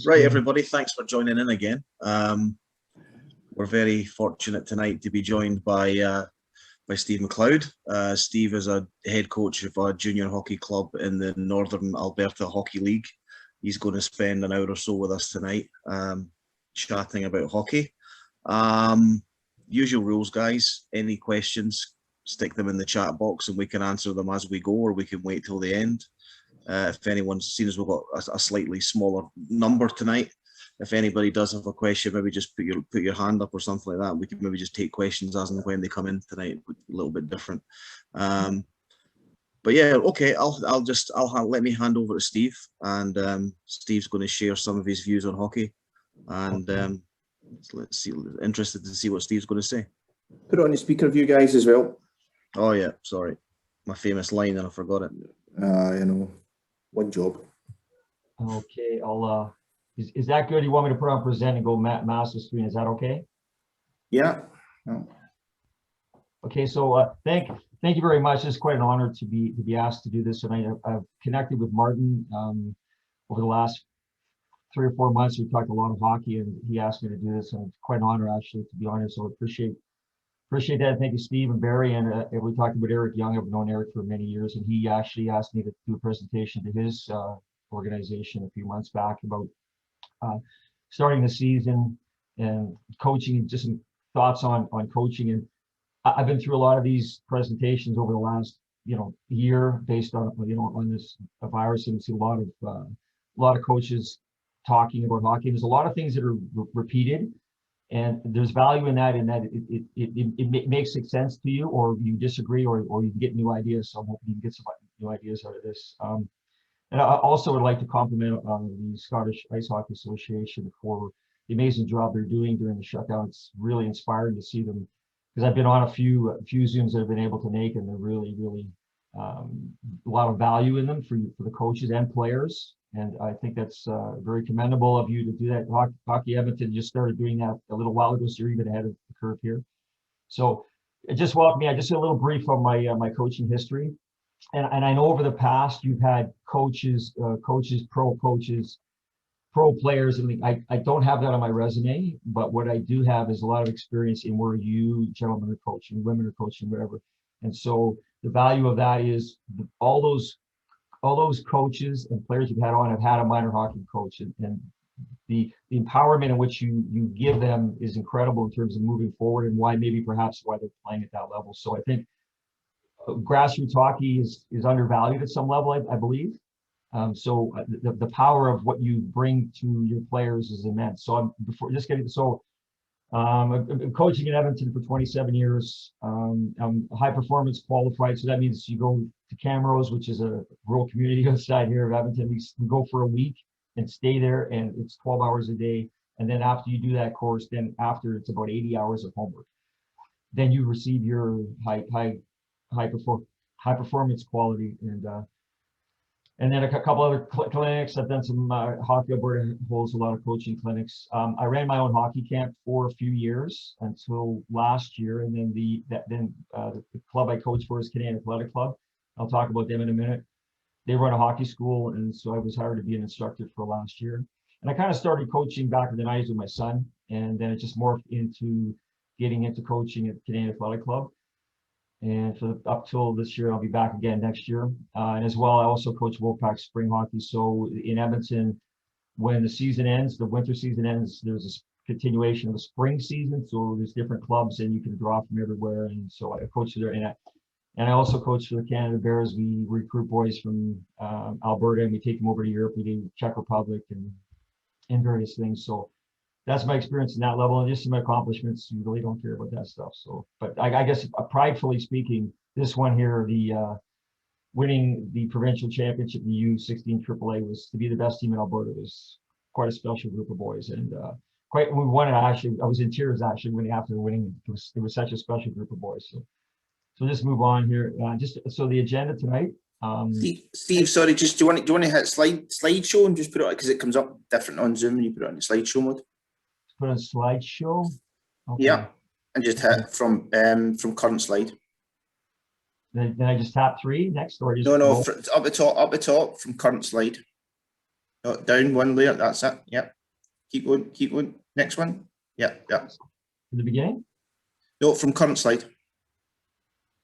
Right, everybody, thanks for joining in again. We're very fortunate tonight to be joined by Steve Macleod. Steve is a head coach of a junior hockey club in the Northern Alberta Hockey League. He's going to spend an hour or so with us tonight, chatting about hockey. Usual rules, guys. Any questions, stick them in the chat box and we can answer them as we go, or we can wait till the end. If anyone's seen as we've got a slightly smaller number tonight, if anybody does have a question, maybe just put your hand up or something like that. We can maybe just take questions as and when they come in tonight, a little bit different. But yeah, okay. Let me hand over to Steve, and Steve's going to share some of his views on hockey, and let's see. Interested to see what Steve's going to say. Put it on the speaker view, guys, as well. Oh yeah, sorry, my famous line, and I forgot it. You know. One job. Okay, I'll is that good? You want me to put on present and go master screen? Is that okay? Yeah. Okay, so thank you very much. It's quite an honor to be asked to do this tonight. I've connected with Martin over the last 3 or 4 months. We talked a lot of hockey, and he asked me to do this, and it's quite an honor actually, to be honest. So I appreciate that. Thank you, Steve and Barry. And we talked about Eric Young. I've known Eric for many years, and he actually asked me to do a presentation to his organization a few months back about starting the season and coaching, and just some thoughts on coaching. And I've been through a lot of these presentations over the last year based on on this virus, and see a lot of coaches talking about hockey. There's a lot of things that are repeated. And there's value in that, it makes sense to you, or you disagree, or you can get new ideas. So I'm hoping you can get some new ideas out of this. And I also would like to compliment the Scottish Ice Hockey Association for the amazing job they're doing during the shutdown. It's really inspiring to see them, because I've been on a few Zooms that I've been able to make, and they're really a lot of value in them for the coaches and players. And I think that's very commendable of you to do that. Hockey Edmonton just started doing that a little while ago, so you're even ahead of the curve here. So it just welcome me. I just did a little brief on my coaching history. And I know over the past you've had coaches, pro coaches, pro players. I mean, I don't have that on my resume, but what I do have is a lot of experience in where you gentlemen are coaching, women are coaching, whatever. And so the value of that is all those coaches and players you've had on have had a minor hockey coach, and the empowerment in which you give them is incredible in terms of moving forward, and why they're playing at that level. So I think grassroots hockey is undervalued at some level, I believe. So the power of what you bring to your players is immense. So I've been coaching in Edmonton for 27 years. I'm high performance qualified. So that means you go to Camrose, which is a rural community outside here of Edmonton. We go for a week and stay there, and it's 12 hours a day. And then after you do that course, then after it's about 80 hours of homework. Then you receive your high performance quality. And then a couple other clinics. I've done some Hockey Alberta holds a lot of coaching clinics. I ran my own hockey camp for a few years until last year, and then the club I coach for is Canadian Athletic Club. I'll talk about them in a minute. They run a hockey school, and so I was hired to be an instructor for last year. And I kind of started coaching back in the 90s with my son, and then it just morphed into getting into coaching at Canadian Athletic Club. And up till this year, I'll be back again next year. And as well, I also coach Wolfpack spring hockey. So in Edmonton, when the season ends, the winter season ends, there's a continuation of the spring season. So there's different clubs, and you can draw from everywhere. And so I coach there. And I also coach for the Canada Bears. We recruit boys from Alberta, and we take them over to Europe. We do Czech Republic and various things. So that's my experience in that level, and just my accomplishments. You really don't care about that stuff. So, but I guess pridefully speaking, this one here, the winning the provincial championship in the U16 AAA, was to be the best team in Alberta. It was quite a special group of boys, and when we won it, I was in tears actually after winning. It was such a special group of boys. So just move on here. So the agenda tonight. Steve, sorry, do you want to hit slideshow and just put it, because it comes up different on Zoom when you put it on the slideshow mode. Put on slideshow. Okay. Yeah, and just hit from current slide. Then I just tap 3 next, or just no, up the top from current slide. Oh, down one layer, that's it. Yep. Keep going, keep going. Next one. Yep, yep. In the beginning? No, from current slide.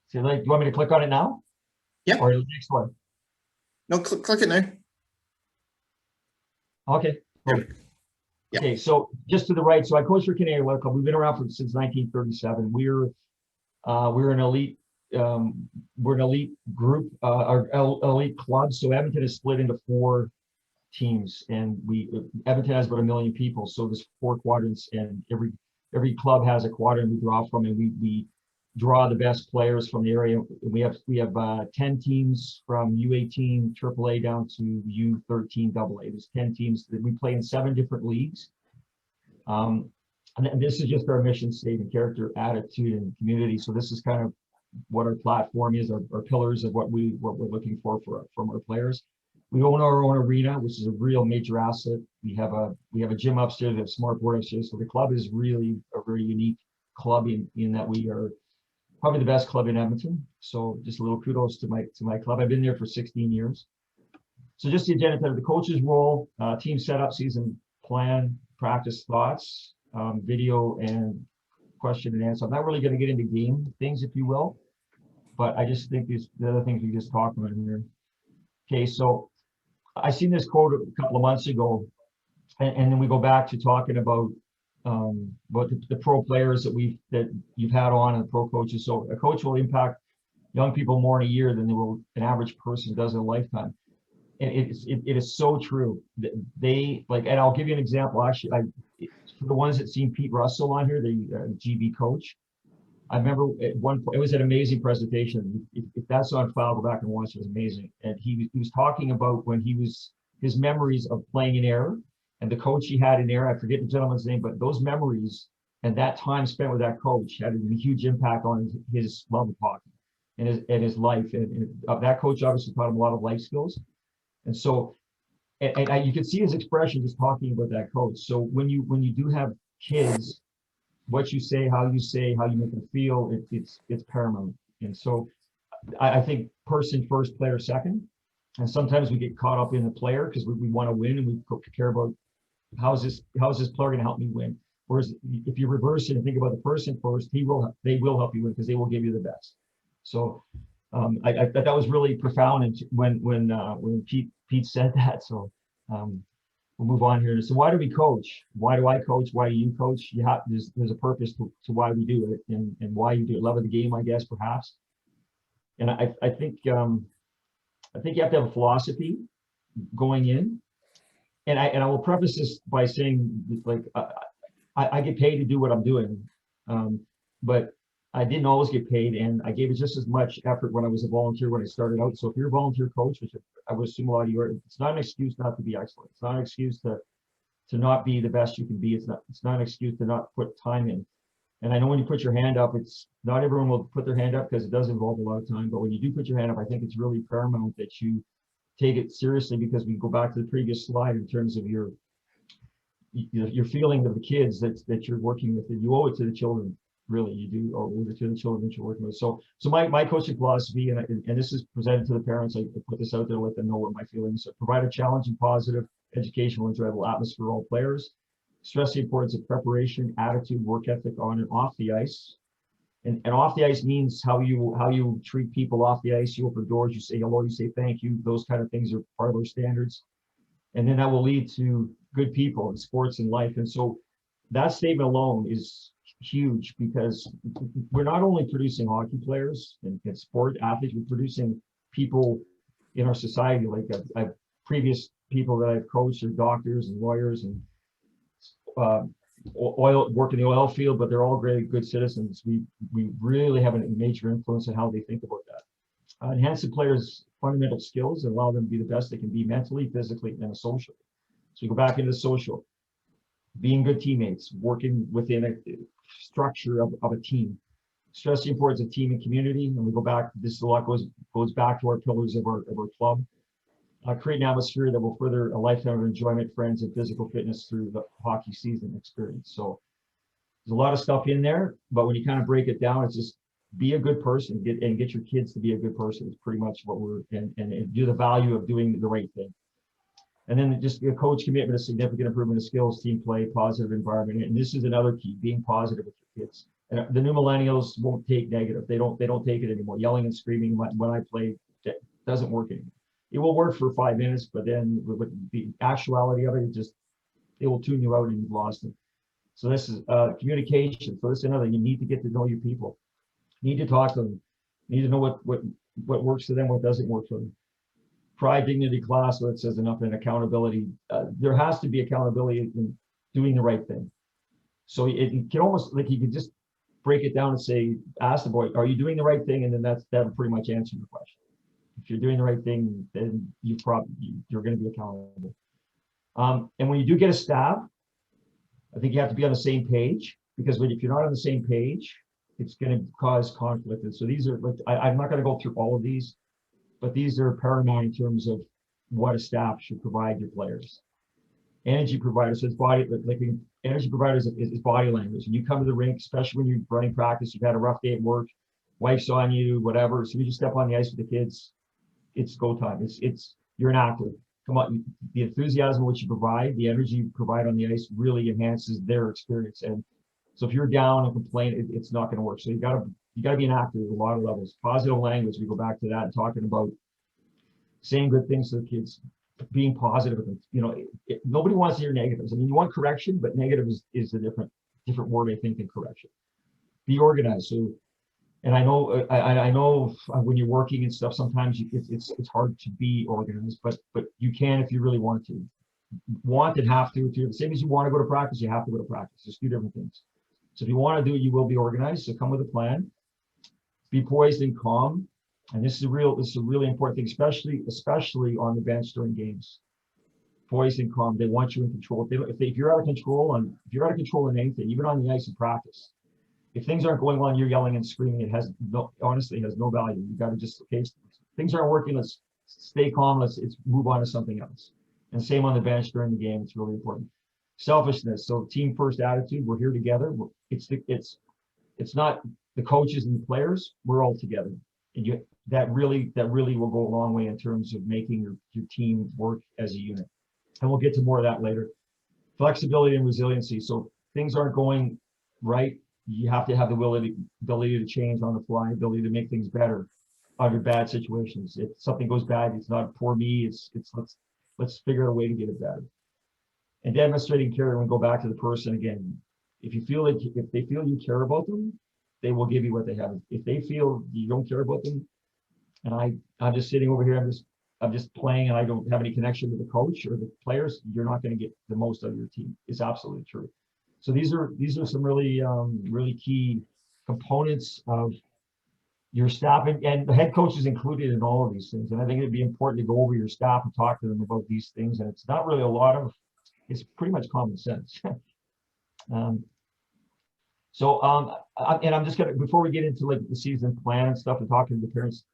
So like, do you want me to click on it now? Yep. Or the next one? No, click it now. Okay. There. Yep. Okay, so just to the right, so I coach for Canadian Athletic Club. We've been around since 1937. We're an elite group, our elite club. So Edmonton is split into 4 teams, and Edmonton has about 1 million people. So there's 4 quadrants, and every club has a quadrant we draw from, and we draw the best players from the area. We have 10 teams from U18 AAA down to U13 AA. There's 10 teams that we play in 7 different leagues. And this is just our mission statement: character, attitude, and community. So this is kind of what our platform is, our pillars of what we're looking for from our players. We own our own arena, which is a real major asset. We have a gym upstairs, we have smart board upstairs. So the club is really a very unique club in that we are probably the best club in Edmonton. So just a little kudos to my club. I've been there for 16 years. So just the agenda, the coach's role, team setup, season plan, practice thoughts, video and question and answer. I'm not really going to get into game things, if you will, but I just think the other things we just talked about here. Okay, so I seen this quote a couple of months ago, and then we go back to talking about the pro players that you've had on, and pro coaches. So a coach will impact young people more in a year than an average person does in a lifetime. And it is so true. They like, and I'll give you an example. Actually, for the ones that seen Pete Russell on here, the GB coach, I remember at one point, it was an amazing presentation. If that's on file, go back and watch. It was amazing. And he was talking about when his memories of playing in air, and the coach he had in air, I forget the gentleman's name, but those memories and that time spent with that coach had a huge impact on his love of hockey and his life. And that coach obviously taught him a lot of life skills. And so, and you can see his expression just talking about that coach. So when you do have kids, what you say, how you make them feel, it's paramount. And so I think person first, player second. And sometimes we get caught up in the player because we want to win, and we care about how's this player going to help me win. Whereas if you reverse it and think about the person first, they will help you win because they will give you the best. So I thought that was really profound, and when Pete said that. So we'll move on here. So why do we coach? Why do I coach? Why do you coach? There's a purpose to why we do it, and why you do it. Love of the game, I guess, perhaps. And I think you have to have a philosophy going in. And I will preface this by saying, like, I get paid to do what I'm doing, but I didn't always get paid, and I gave it just as much effort when I was a volunteer when I started out. So if you're a volunteer coach, which I would assume a lot of you are, it's not an excuse not to be excellent. It's not an excuse to not be the best you can be. It's not an excuse to not put time in. And I know when you put your hand up, it's not everyone will put their hand up because it does involve a lot of time. But when you do put your hand up, I think it's really paramount that you take it seriously, because we go back to the previous slide in terms of your feeling of the kids that you're working with, and you owe it to the children. Really, you do owe it to the children that you're working with. So my coaching philosophy, and this is presented to the parents. I put this out there, let them know what my feelings are. Provide a challenging, positive, educational, enjoyable atmosphere for all players. Stress the importance of preparation, attitude, work ethic on and off the ice. And off the ice means how you treat people off the ice. You open doors, you say hello, you say thank you. Those kind of things are part of our standards. And then that will lead to good people in sports and life. And so that statement alone is huge, because we're not only producing hockey players and sport athletes, we're producing people in our society. Like I've previous people that I've coached are doctors and lawyers and work in the oil field, but they're all great, good citizens. We really have a major influence on how they think about that. Enhance the players' fundamental skills and allow them to be the best they can be mentally, physically, and socially. So you go back into social, being good teammates, working within a structure of a team. Stress the importance of team and community. And we go back, this a lot goes back to our pillars of our club. Create an atmosphere that will further a lifetime of enjoyment, friends, and physical fitness through the hockey season experience. So there's a lot of stuff in there, but when you kind of break it down, it's just be a good person, get your kids to be a good person. It's pretty much what and do the value of doing the right thing. And then just a coach commitment, a significant improvement of skills, team play, positive environment. And this is another key, being positive with your kids. And the new millennials won't take negative. They don't take it anymore. Yelling and screaming when I play doesn't work anymore. It will work for 5 minutes, but then with the actuality of it, it will tune you out and you've lost it. So this is communication. So this is another, you need to get to know your people. You need to talk to them. You need to know what works for them, what doesn't work for them. Pride, dignity, class, so it says enough, and accountability. There has to be accountability in doing the right thing. So it can almost, like, you can just break it down and say, ask the boy, are you doing the right thing? And then that'll pretty much answer your question. If you're doing the right thing, then you're going to be accountable. And when you do get a staff, I think you have to be on the same page, because if you're not on the same page, it's going to cause conflict. And so these are, like, I'm not going to go through all of these, but these are paramount in terms of what a staff should provide your players. Energy providers, so it's body, like energy providers is body language. And you come to the rink, especially when you're running practice, you've had a rough day at work, wife's on you, whatever. So you just step on the ice with the kids, it's go time. You're an actor. Come on, the enthusiasm which you provide, the energy you provide on the ice really enhances their experience. And so if you're down and complain, it's not going to work. So you gotta be an actor at a lot of levels. Positive language, we go back to that and talking about saying good things to the kids, being positive with them. You know, nobody wants to hear negatives. I mean, you want correction, but negative is a different word, I think, than correction. Be organized. So, and I know when you're working and stuff, sometimes it's hard to be organized, but you can if you really want to. Want and have to. If you're the same as you want to go to practice, you have to go to practice. There's two different things. So if you want to do it, you will be organized. So come with a plan. Be poised and calm. And this is a really important thing, especially on the bench during games. Poised and calm. They want you in control. If you're out of control in anything, even on the ice in practice, if things aren't going well and you're yelling and screaming, honestly has no value. You got to just, okay, things aren't working. Let's stay calm. Let's move on to something else. And same on the bench during the game. It's really important. Selfishness. So team first attitude. We're here together. It's not the coaches and the players. We're all together. And that really will go a long way in terms of making your team work as a unit. And we'll get to more of that later. Flexibility and resiliency. So things aren't going right. You have to have the ability to change on the fly, ability to make things better under bad situations. If something goes bad, it's not poor me. It's let's figure out a way to get it better. And demonstrating care, and we go back to the person again. If they feel you care about them, they will give you what they have. If they feel you don't care about them, and I'm just sitting over here, I'm just playing, and I don't have any connection with the coach or the players, you're not going to get the most out of your team. It's absolutely true. So these are some really key components of your staff, and the head coach is included in all of these things. And I think it'd be important to go over your staff and talk to them about these things. And it's not really it's pretty much common sense. And I'm just gonna, before we get into like the season plan and stuff and talking to the parents,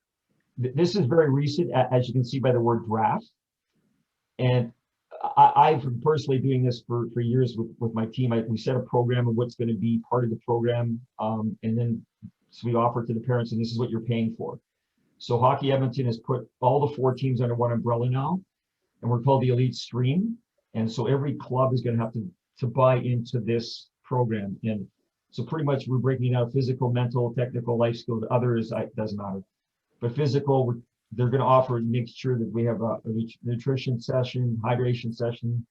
this is very recent, as you can see by the word draft. And I've personally doing this for years with my team. We set a program of what's going to be part of the program, and then so we offer it to the parents, and this is what you're paying for. So Hockey Edmonton has put all the 4 teams under one umbrella now, and we're called the Elite Stream. And so every club is going to have to buy into this program. And so pretty much we're breaking out physical, mental, technical, life skills. Others, it doesn't matter. But physical, they're going to offer and make sure that we have a nutrition session, hydration session,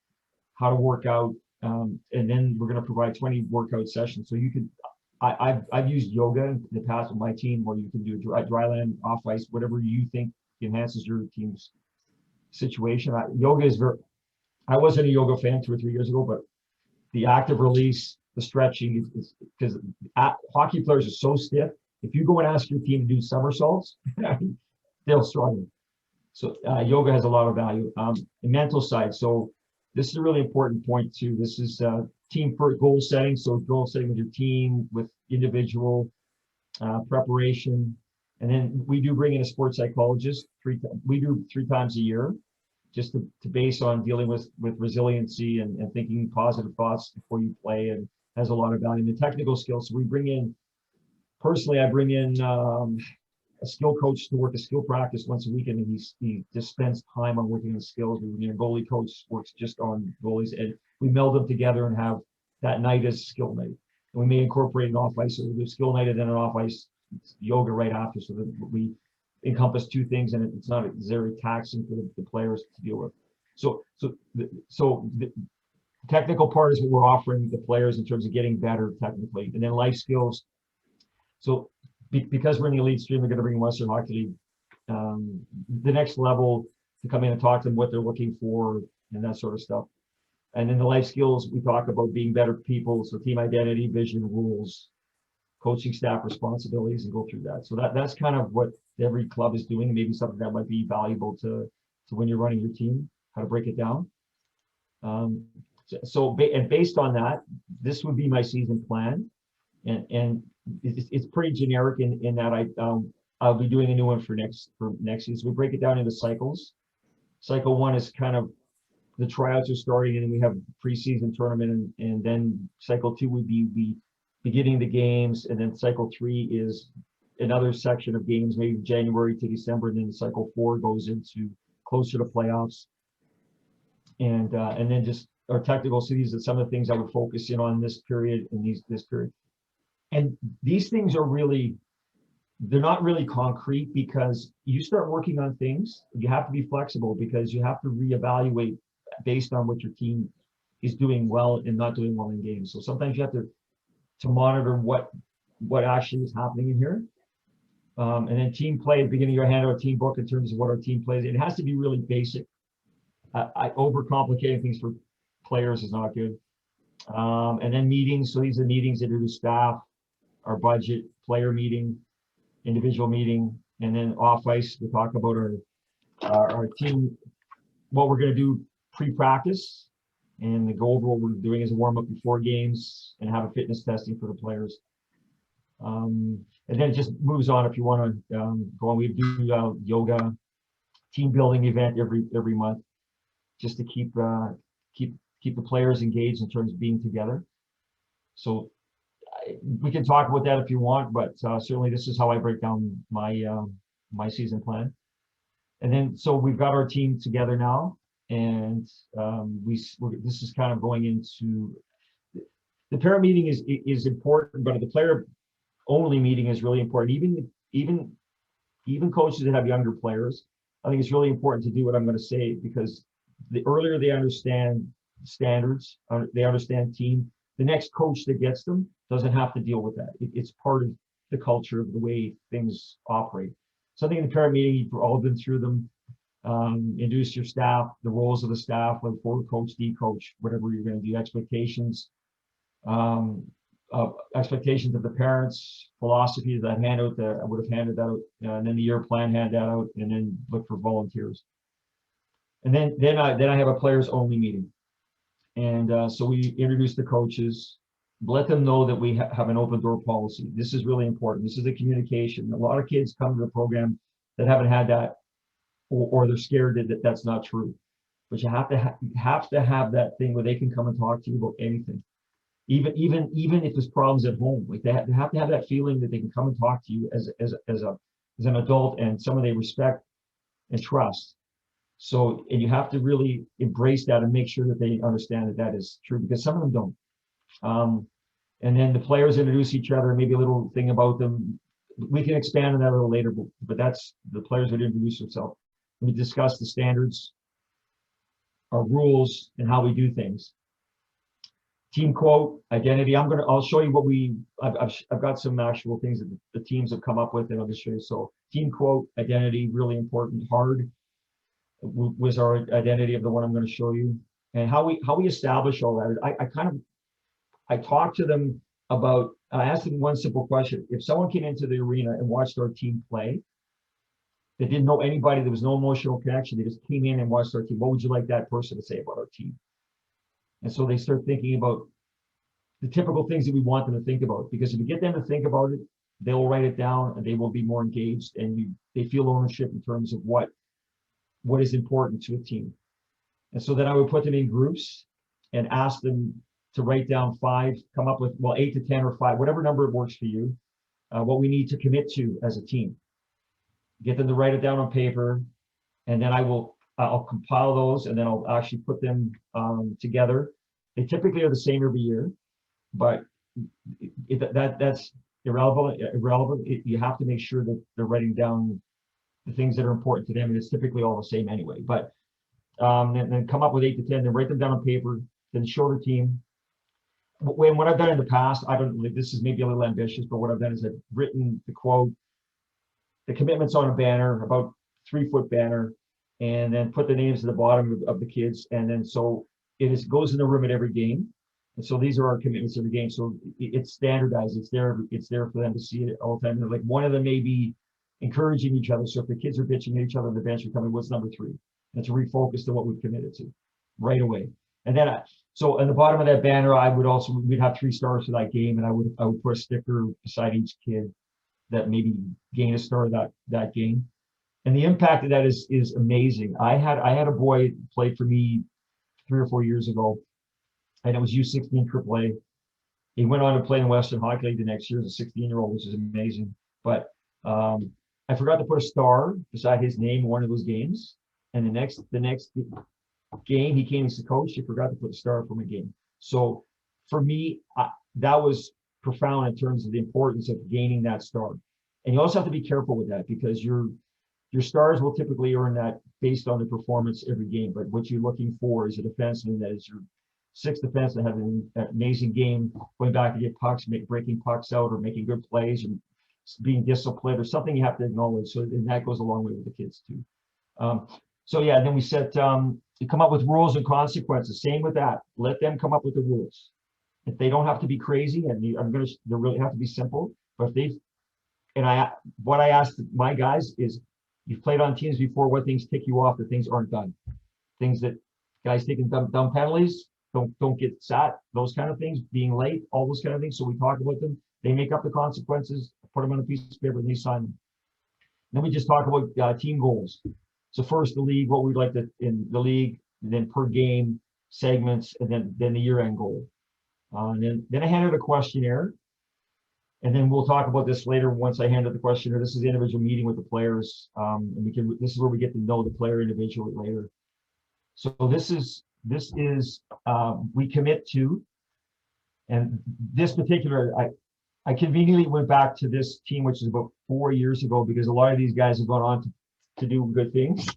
how to work out, and then we're going to provide 20 workout sessions. So you can, I've used yoga in the past with my team, where you can do dry land, off ice, whatever you think enhances your team's situation. Yoga is I wasn't a yoga fan 2 or 3 years ago, but the active release, the stretching, because hockey players are so stiff. If you go and ask your team to do somersaults, they'll struggle. So yoga has a lot of value. The mental side. So this is a really important point too. This is team for goal setting. So goal setting with your team, with individual preparation. And then we do bring in a sports psychologist. We do 3 times a year, just to base on dealing with resiliency and thinking positive thoughts before you play, and has a lot of value. And the technical skills. So we bring in, personally, I bring in a skill coach to work a skill practice once a week, and he just spends time on working on skills. Goalie coach works just on goalies, and we meld them together and have that night as skill night. And we may incorporate an off ice, so we do skill night and then an off ice yoga right after, so that we encompass two things, and it's not very taxing for the players to deal with. So the technical part is what we're offering the players in terms of getting better technically, and then life skills. So because we're in the elite stream, we're going to bring Western Hockey League the next level to come in and talk to them what they're looking for and that sort of stuff. And then the life skills, we talk about being better people, so team identity, vision, rules, coaching staff responsibilities, and go through that. So that's kind of what every club is doing, and maybe something that might be valuable to when you're running your team, how to break it down. And based on that, this would be my season plan, and it's pretty generic in that I'll be doing a new one for next season. So we break it down into cycles. Cycle 1 is kind of the tryouts are starting, and then we have preseason tournament, and then cycle 2 would be beginning the games, and then cycle 3 is another section of games, maybe January to December, and then cycle 4 goes into closer to playoffs, and then just our technical. So these are some of the things I would focus in on this period and this period, and these things are really, they're not really concrete, because you start working on things, you have to be flexible, because you have to reevaluate based on what your team is doing well and not doing well in games. So sometimes you have to monitor what actually is happening in here. And then team play, at the beginning of your handout team book in terms of what our team plays. It has to be really basic. Overcomplicating things for players is not good. And then meetings. So these are meetings that introduce staff, our budget, player meeting, individual meeting, and then off ice. We talk about our team, what we're going to do pre-practice, and go over what we're doing as a warm-up before games, and have a fitness testing for the players. And then it just moves on. If you want to go on, we do yoga, team building event every month, just to keep the players engaged in terms of being together. So we can talk about that if you want, but certainly this is how I break down my season plan. And then so we've got our team together now, and this is kind of going into the parent meeting is important, but the player only meeting is really important. Even coaches that have younger players, I think it's really important to do what I'm going to say, because the earlier they understand standards, they understand team, the next coach that gets them doesn't have to deal with that. It's part of the culture of the way things operate. So I think in the parent meeting, you've all been through them. Introduce your staff, the roles of the staff, like forward coach, D coach, whatever you're going to do, expectations of the parents, philosophy that handout that I would have handed out, and then the year plan, hand that out, and then look for volunteers. And then I have a players only meeting, and so we introduce the coaches, let them know that we have an open door policy. This is really important. This is the communication. A lot of kids come to the program that haven't had that, or they're scared that that's not true. But you have to have that thing where they can come and talk to you about anything, even if there's problems at home. Like they have to have that feeling that they can come and talk to you as an adult, and someone they respect and trust. So, and you have to really embrace that and make sure that they understand that that is true, because some of them don't. And then the players introduce each other, maybe a little thing about them. We can expand on that a little later, but that's the players would introduce themselves. We discuss the standards, our rules, and how we do things. Team quote, identity. I'll show you what I've got some actual things that the teams have come up with, and I'll just show you. So team quote, identity, really important. Hard was our identity of the one I'm going to show you, and how we establish all that. I talked to them about, I asked them one simple question. If someone came into the arena and watched our team play, they didn't know anybody, there was no emotional connection, they just came in and watched our team, what would you like that person to say about our team? And so they start thinking about the typical things that we want them to think about, because if you get them to think about it, they'll write it down and they will be more engaged, and they feel ownership in terms of what is important to a team. And so then I would put them in groups and ask them to write down 5, come up with, 8 to 10 or 5, whatever number it works for you, what we need to commit to as a team. get them to write it down on paper, and then I'll compile those, and then I'll actually put them together. They typically are the same every year, but that's irrelevant. You have to make sure that they're writing down the things that are important to them, and it's typically all the same anyway. But then come up with 8 to 10, then write them down on paper, then show the team. What I've done in the past, I don't. This is maybe a little ambitious, but what I've done is I've written the quote, the commitments on a banner, about 3-foot banner, and then put the names at the bottom of the kids, and then so it goes in the room at every game. And so these are our commitments every game. So it's standardized. It's there for them to see it all the time. And like one of them may be encouraging each other. So if the kids are bitching at each other on the bench, we're coming, what's number 3? And to refocus to what we've committed to right away. And then so on the bottom of that banner, we'd have 3 stars for that game, and I would put a sticker beside each kid that maybe gained a star that game. And the impact of that is amazing. I had a boy play for me 3 or 4 years ago, and it was U16 AAA. He went on to play in the Western Hockey League the next year as a 16-year-old, which is amazing. But I forgot to put a star beside his name in one of those games. And the next game he came as the coach, he forgot to put a star for my game. So for me, that was profound in terms of the importance of gaining that star. And you also have to be careful with that, because your stars will typically earn that based on the performance every game. But what you're looking for is a defenseman that is your 6th defenseman that have an amazing game, going back to get pucks, breaking pucks out, or making good plays, and being disciplined, or something you have to acknowledge. So and that goes a long way with the kids too. So yeah, then we set you come up with rules and consequences. Same with that. Let them come up with the rules. If they don't have to be crazy, and they really have to be simple. But if what I asked my guys is, you've played on teams before, what things tick you off that things aren't done? Things that guys taking dumb penalties, don't get sat, those kind of things, being late, all those kind of things. So we talk about them. They make up the consequences, put them on a piece of paper, and they sign them. Then we just talk about team goals. So first the league, what we'd like to in the league, and then per game segments, and then the year-end goal. And then I hand out a questionnaire, and then we'll talk about this later once I hand out the questionnaire. This is the individual meeting with the players, and this is where we get to know the player individually later. So this is we commit to, and this particular I conveniently went back to this team, which is about 4 years ago, because a lot of these guys have gone on to do good things.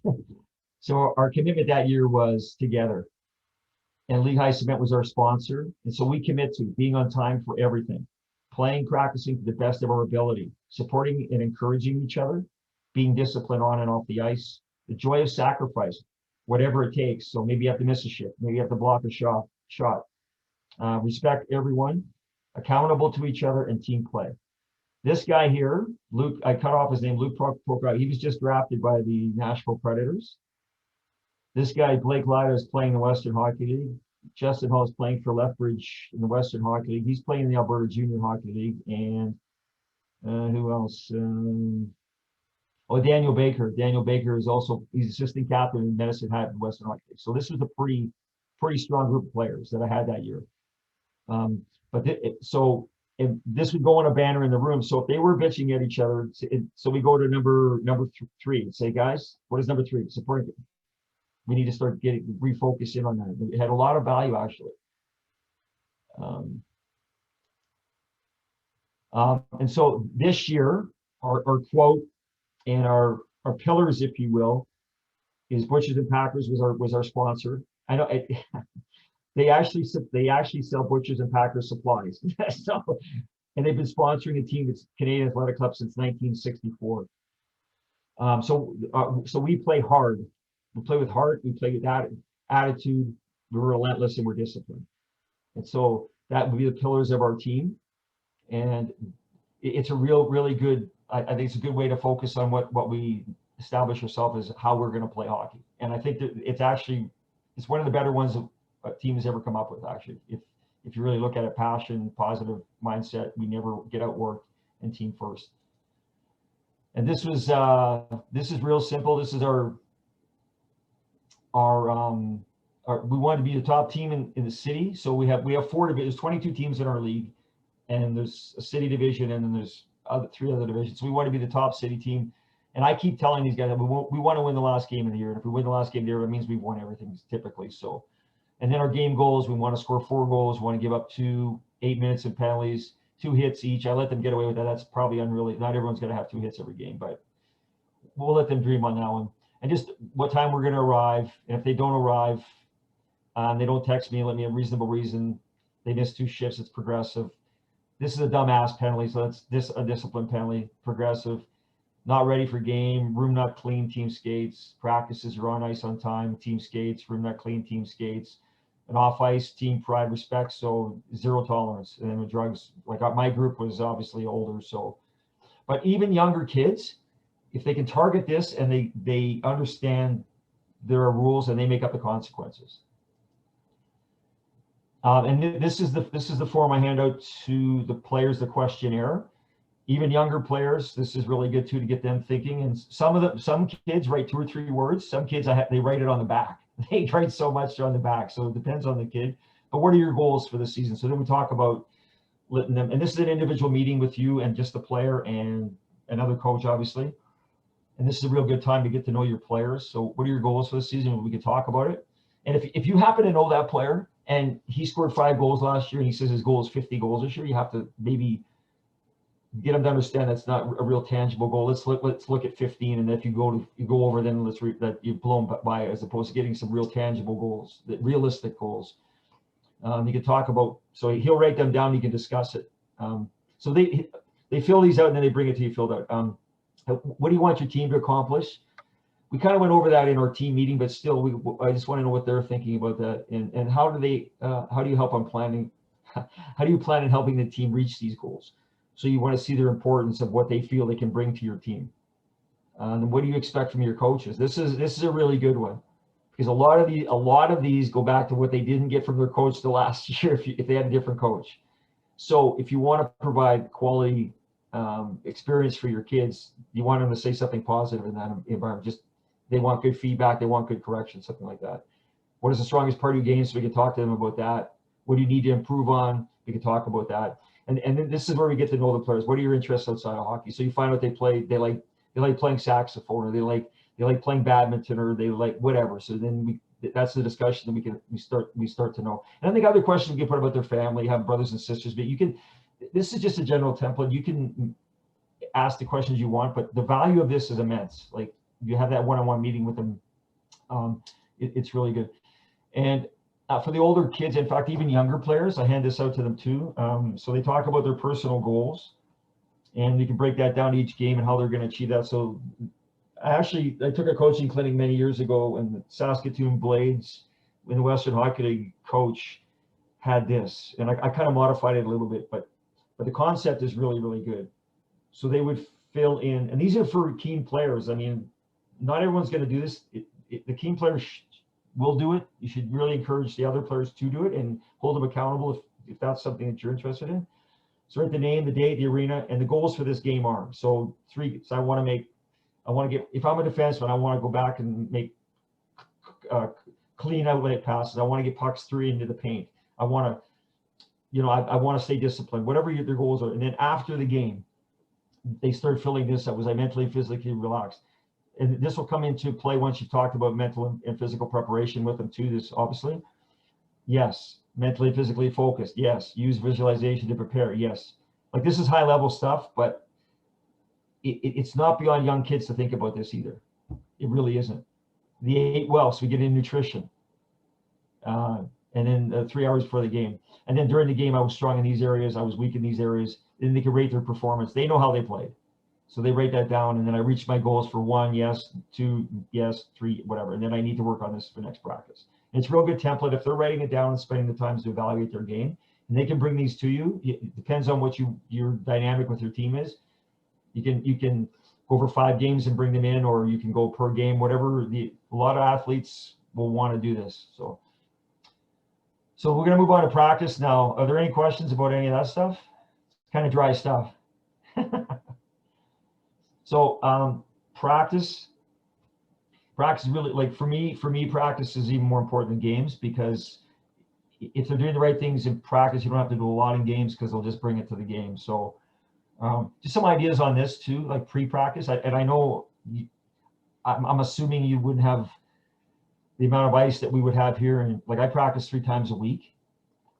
So our commitment that year was together, and Lehigh Cement was our sponsor. And so we commit to being on time for everything, playing, practicing to the best of our ability, supporting and encouraging each other, being disciplined on and off the ice, the joy of sacrifice, whatever it takes. So maybe you have to miss a shift, maybe you have to block a shot. Respect everyone, accountable to each other, and team play. This guy here, Luke, I cut off his name, Luke Proctor. He was just drafted by the Nashville Predators. This guy, Blake Lyda, is playing the Western Hockey League. Justin Hall is playing for Lethbridge in the Western Hockey League. He's playing in the Alberta Junior Hockey League. And who else? Daniel Baker. Daniel Baker is also, he's assistant captain in Medicine Hat in the Western Hockey League. So this was a pretty strong group of players that I had that year. This would go on a banner in the room. So if they were bitching at each other, so we go to number 3 and say, guys, what is number 3? Supporting. We need to start refocusing on that. It had a lot of value, actually. And so this year, our quote and our pillars, if you will, is Butchers and Packers was our sponsor. I know they actually sell Butchers and Packers supplies. And they've been sponsoring a team that's Canadian Athletic Club since 1964. So we play hard. We play with heart. We play with that attitude. We're relentless and we're disciplined. And so that would be the pillars of our team. And it's a really good. I think it's a good way to focus on what we establish ourselves as how we're going to play hockey. And I think that it's one of the better ones that a team has ever come up with. Actually, if you really look at it, passion, positive mindset, we never get outworked, and team first. And this is real simple. This is our we want to be the top team in the city. So we have 4 divisions, 22 teams in our league, and there's a city division, and then there's 3 other divisions. So we want to be the top city team, And I keep telling these guys that we want to win the last game of the year. And if we win the last game of the year, that means we've won everything typically. So, and then our game goals, we want to score 4 goals. We want to give up 8 minutes of penalties, 2 hits each. I let them get away with that. That's probably unrealistic. Not everyone's going to have 2 hits every game, but we'll let them dream on that one. And just what time we're going to arrive. And if they don't arrive, they don't text me, let me a reasonable reason. They miss 2 shifts. It's progressive. This is a dumbass penalty, so that's a discipline penalty. Progressive. Not ready for game. Room not clean. Team skates. Practices. You're on ice on time. Team skates. Room not clean. Team skates. And off ice. Team pride, respect. So 0 tolerance. And then with drugs, like my group was obviously older. So, but even younger kids, if they can target this and they understand there are rules and they make up the consequences. And this is the form I hand out to the players, the questionnaire. Even younger players, this is really good too to get them thinking. And some kids write 2 or 3 words. Some kids they write it on the back. They write so much on the back. So it depends on the kid. But what are your goals for the season? So then we talk about letting them. And this is an individual meeting with you and just the player and another coach, obviously. And this is a real good time to get to know your players. So what are your goals for the season? We can talk about it. And if you happen to know that player and he scored 5 goals last year and he says his goal is 50 goals this year, you have to maybe get him to understand that's not a real tangible goal. Let's look at 15, and if you go over, then that you've blown by, as opposed to getting some real tangible goals, realistic goals. You can talk about, so he'll write them down. You can discuss it. So they fill these out and then they bring it to you filled out. What do you want your team to accomplish? We kind of went over that in our team meeting, but still, I just want to know what they're thinking about that, and how do you help on planning? How do you plan on helping the team reach these goals? So you want to see their importance of what they feel they can bring to your team. And what do you expect from your coaches? This is a really good one, because a lot of these go back to what they didn't get from their coach the last year if they had a different coach. So if you want to provide quality experience for your kids, you want them to say something positive in that environment. They want good feedback, they want good correction, something like that. What is the strongest part of your game? So we can talk to them about that. What do you need to improve on? We can talk about that. And then this is where we get to know the players. What are your interests outside of hockey? So you find out they like playing saxophone, or they like playing badminton, or they like whatever. So then that's the discussion that we start to know. And I think other questions we can put about their family, have brothers and sisters, but this is just a general template. You can ask the questions you want, but the value of this is immense. Like, you have that one-on-one meeting with them. It's really good. And for the older kids, in fact, even younger players, I hand this out to them too. So they talk about their personal goals, and we can break that down to each game and how they're going to achieve that. So I took a coaching clinic many years ago, and the Saskatoon Blades in the Western Hockey League coach had this, and I kind of modified it a little bit, but the concept is really, really good. So they would fill in, and these are for keen players. I mean, not everyone's going to do this. The keen players will do it. You should really encourage the other players to do it and hold them accountable if that's something that you're interested in. So write the name, the date, the arena, and the goals for this game are. So 3. So I want to get, if I'm a defenseman, I want to go back and make clean outlet passes. I want to get pucks 3 into the paint. I want to stay disciplined, whatever their goals are. And then after the game, they start filling this out. Was I mentally and physically relaxed? And this will come into play once you've talked about mental and physical preparation with them too. This obviously, yes. Mentally, physically focused, yes. Use visualization to prepare, yes. Like, this is high level stuff, but it's not beyond young kids to think about this either. It really isn't. The 8 wells, we get in nutrition, and then 3 hours before the game, and then during the game, I was strong in these areas, I was weak in these areas. Then they can rate their performance. They know how they played. So they write that down, and then I reach my goals for 1, yes, 2, yes, 3, whatever. And then I need to work on this for next practice. And it's a real good template. If they're writing it down and spending the time to evaluate their game, and they can bring these to you. It depends on what your dynamic with your team is. You can go over 5 games and bring them in, or you can go per game, whatever. A lot of athletes will want to do this. So we're going to move on to practice now. Are there any questions about any of that stuff? It's kind of dry stuff. So practice really, like, for me, practice is even more important than games, because if they're doing the right things in practice, you don't have to do a lot in games, because they'll just bring it to the game. So just some ideas on this too, like pre-practice. And I know I'm assuming you wouldn't have the amount of ice that we would have here. And like, I practice 3 times a week.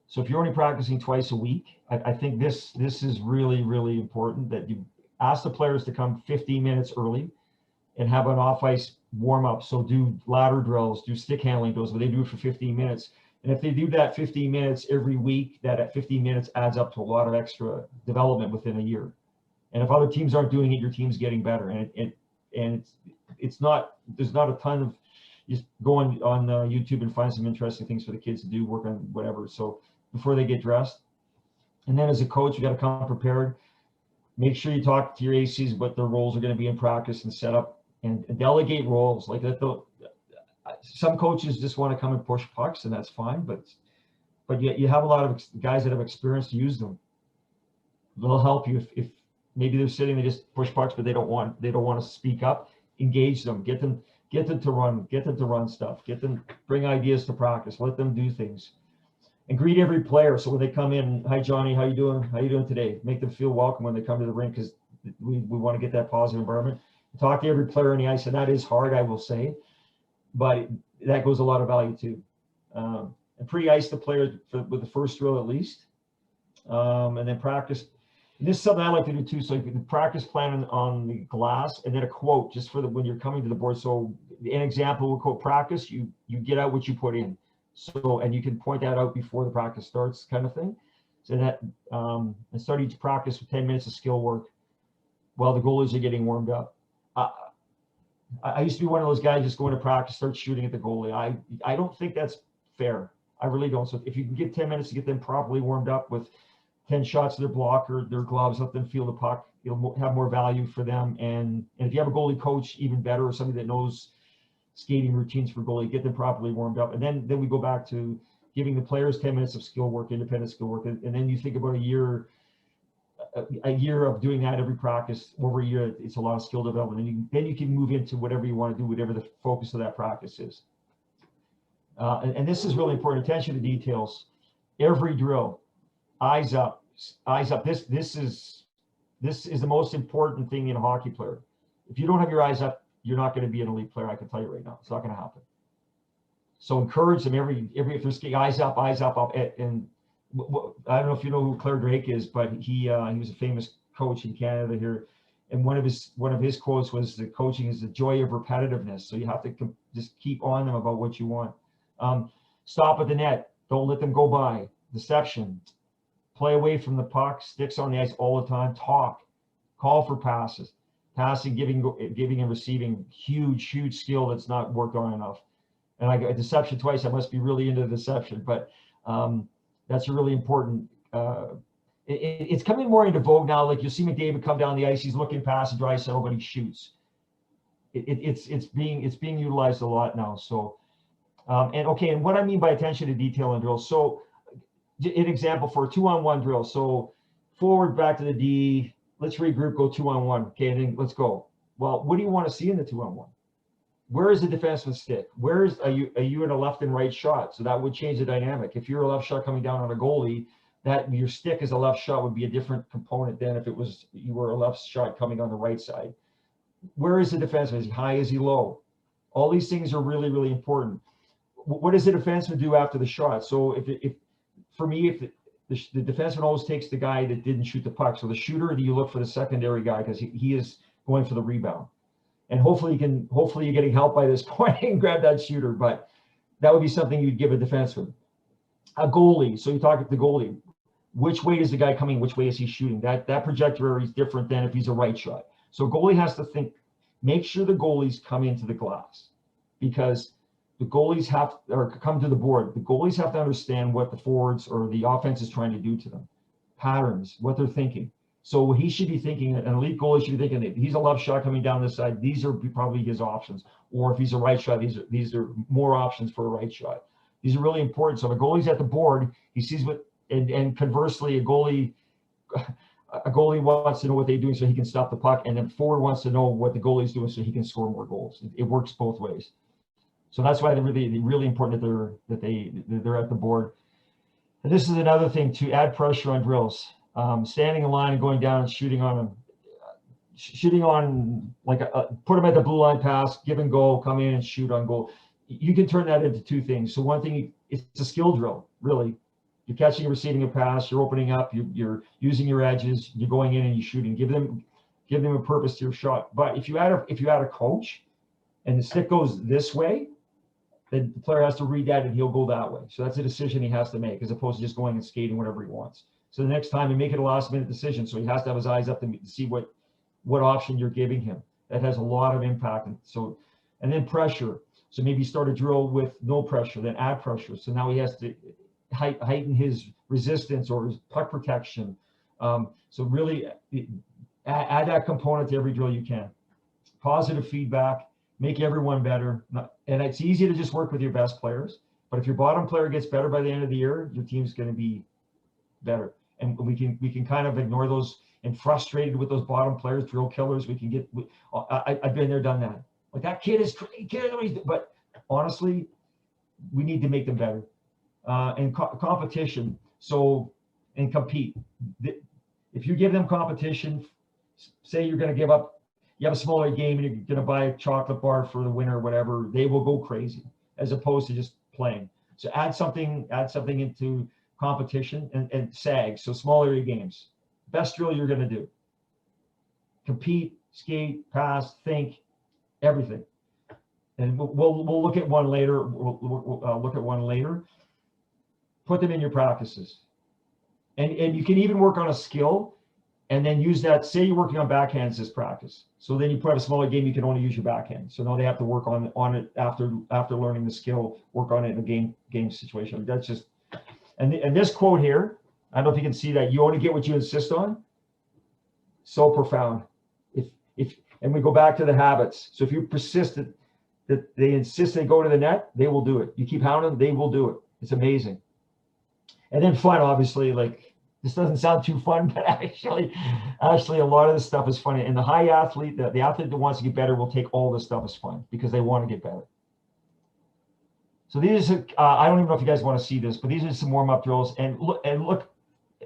So if you're only practicing twice a week, I think this is really, really important, that you ask the players to come 15 minutes early and have an off ice warm up. So do ladder drills, do stick handling drills, but they do it for 15 minutes. And if they do that 15 minutes every week, that at 15 minutes adds up to a lot of extra development within a year. And if other teams aren't doing it, your team's getting better. And it's not, there's not a ton of, just go on YouTube and find some interesting things for the kids to do, work on whatever. So before they get dressed. And then as a coach, you got to come prepared. Make sure you talk to your ACs what their roles are going to be in practice, and set up and delegate roles like that. Some coaches just want to come and push pucks, and that's fine. But yet you have a lot of guys that have experience to use them. They'll help you if maybe they're sitting, they just push pucks, but they don't want to speak up. Engage them, get them to run stuff, bring ideas to practice, let them do things. And greet every player. So when they come in, hi Johnny, how you doing? How you doing today? Make them feel welcome when they come to the rink, because we want to get that positive environment. Talk to every player on the ice, and that is hard, I will say, but that goes a lot of value too. And pre-ice the player with the first drill at least, and then practice. And this is something I like to do too. So you can practice plan on the glass, and then a quote just for when you're coming to the board. So an example will quote practice. You get out what you put in. So, and you can point that out before the practice starts, kind of thing. So that, and start each practice with 10 minutes of skill work while the goalies are getting warmed up. I used to be one of those guys just going to practice, start shooting at the goalie. I don't think that's fair. I really don't. So if you can get 10 minutes to get them properly warmed up with 10 shots of their blocker, their gloves, let them feel the puck, it'll have more value for them. And if you have a goalie coach, even better, or somebody that knows skating routines for goalie, get them properly warmed up. And then we go back to giving the players 10 minutes of skill work, independent skill work. And then you think about a year of doing that every practice over a year. It's a lot of skill development. And then you can move into whatever you want to do, whatever the focus of that practice is. And this is really important. Attention to details. Every drill, eyes up, eyes up. This is the most important thing in a hockey player. If you don't have your eyes up, you're not going to be an elite player. I can tell you right now, it's not going to happen. So encourage them every if there's eyes up, up. And I don't know if you know who Claire Drake is, but he was a famous coach in Canada here. And one of his quotes was, "The coaching is the joy of repetitiveness." So you have to just keep on them about what you want. Stop at the net. Don't let them go by. Deception. Play away from the puck. Sticks on the ice all the time. Talk. Call for passes. Passing, giving and receiving, huge skill that's not worked on enough. And I got deception twice. I must be really into deception, but that's a really important. It's coming more into vogue now. Like you'll see McDavid come down the ice, he's looking past the dry cell, but he shoots. It's being utilized a lot now. So and what I mean by attention to detail in drills. So an example for a 2-on-1 drill. So forward back to the D. Let's regroup, go 2-on-1. Okay, and then let's go. Well, what do you want to see in the 2-on-1? Where is the defenseman stick? Are you in a left and right shot? So that would change the dynamic. If you're a left shot coming down on a goalie, that your stick as a left shot would be a different component than if you were a left shot coming on the right side. Where is the defenseman? Is he high? Is he low? All these things are really, really important. What does the defenseman do after the shot? So if for me, if the defenseman always takes the guy that didn't shoot the puck. So the shooter, you look for the secondary guy because he is going for the rebound. And hopefully you're getting help by this point and grab that shooter. But that would be something you'd give a defenseman. A goalie. So you talk to the goalie. Which way is the guy coming? Which way is he shooting? That trajectory is different than if he's a right shot. So goalie has to think, make sure the goalies come into the glass, because the goalies come to the board. The goalies have to understand what the forwards or the offense is trying to do to them, patterns, what they're thinking. So he should be thinking, an elite goalie should be thinking, if he's a left shot coming down this side, these are probably his options. Or if he's a right shot, these are more options for a right shot. These are really important. So the goalie's at the board, he sees what, and conversely, a goalie wants to know what they're doing so he can stop the puck, and then forward wants to know what the goalie's doing so he can score more goals. It works both ways. So that's why they're really important that they're at the board. And this is another thing, to add pressure on drills. Standing in line and going down and shooting on them. shooting on like put them at the blue line pass, give and go, come in and shoot on goal. You can turn that into two things. So one thing, it's a skill drill, really. You're catching and receiving a pass, you're opening up, you're using your edges, you're going in and you're shooting. Give them a purpose to your shot. But if you add a coach and the stick goes this way, then the player has to read that and he'll go that way. So that's a decision he has to make, as opposed to just going and skating whatever he wants. So the next time, you make it a last minute decision. So he has to have his eyes up to see what option you're giving him. That has a lot of impact. And then pressure. So maybe start a drill with no pressure, then add pressure. So now he has to heighten his resistance or his puck protection. So really add that component to every drill you can. Positive feedback, make everyone better. And it's easy to just work with your best players, but if your bottom player gets better by the end of the year, your team's going to be better. And we can kind of ignore those and frustrated with those bottom players, drill killers. We can get. I've been there, done that. Like, that kid is crazy, but honestly, we need to make them better. And competition. So, and compete. If you give them competition, say you're going to give up, you have a smaller game and you're going to buy a chocolate bar for the winner or whatever, they will go crazy as opposed to just playing. So add something into competition and SAG. So small area games. Best drill you're going to do. Compete, skate, pass, think, everything. And we'll look at one later. We'll look at one later. Put them in your practices. And you can even work on a skill and then use that. Say you're working on backhands as practice. So then you put up a smaller game, you can only use your backhand. So now they have to work on it after learning the skill, work on it in a game situation. That's just, and this quote here, I don't know if you can see that. You only get what you insist on. So profound. And we go back to the habits. So if you persist that they insist they go to the net, they will do it. You keep hounding them, they will do it. It's amazing. And then fun, obviously, like, this doesn't sound too fun, but actually a lot of this stuff is funny. And the high athlete, the athlete that wants to get better will take all this stuff as fun because they want to get better. So these are, I don't even know if you guys want to see this, but these are some warm-up drills. And look,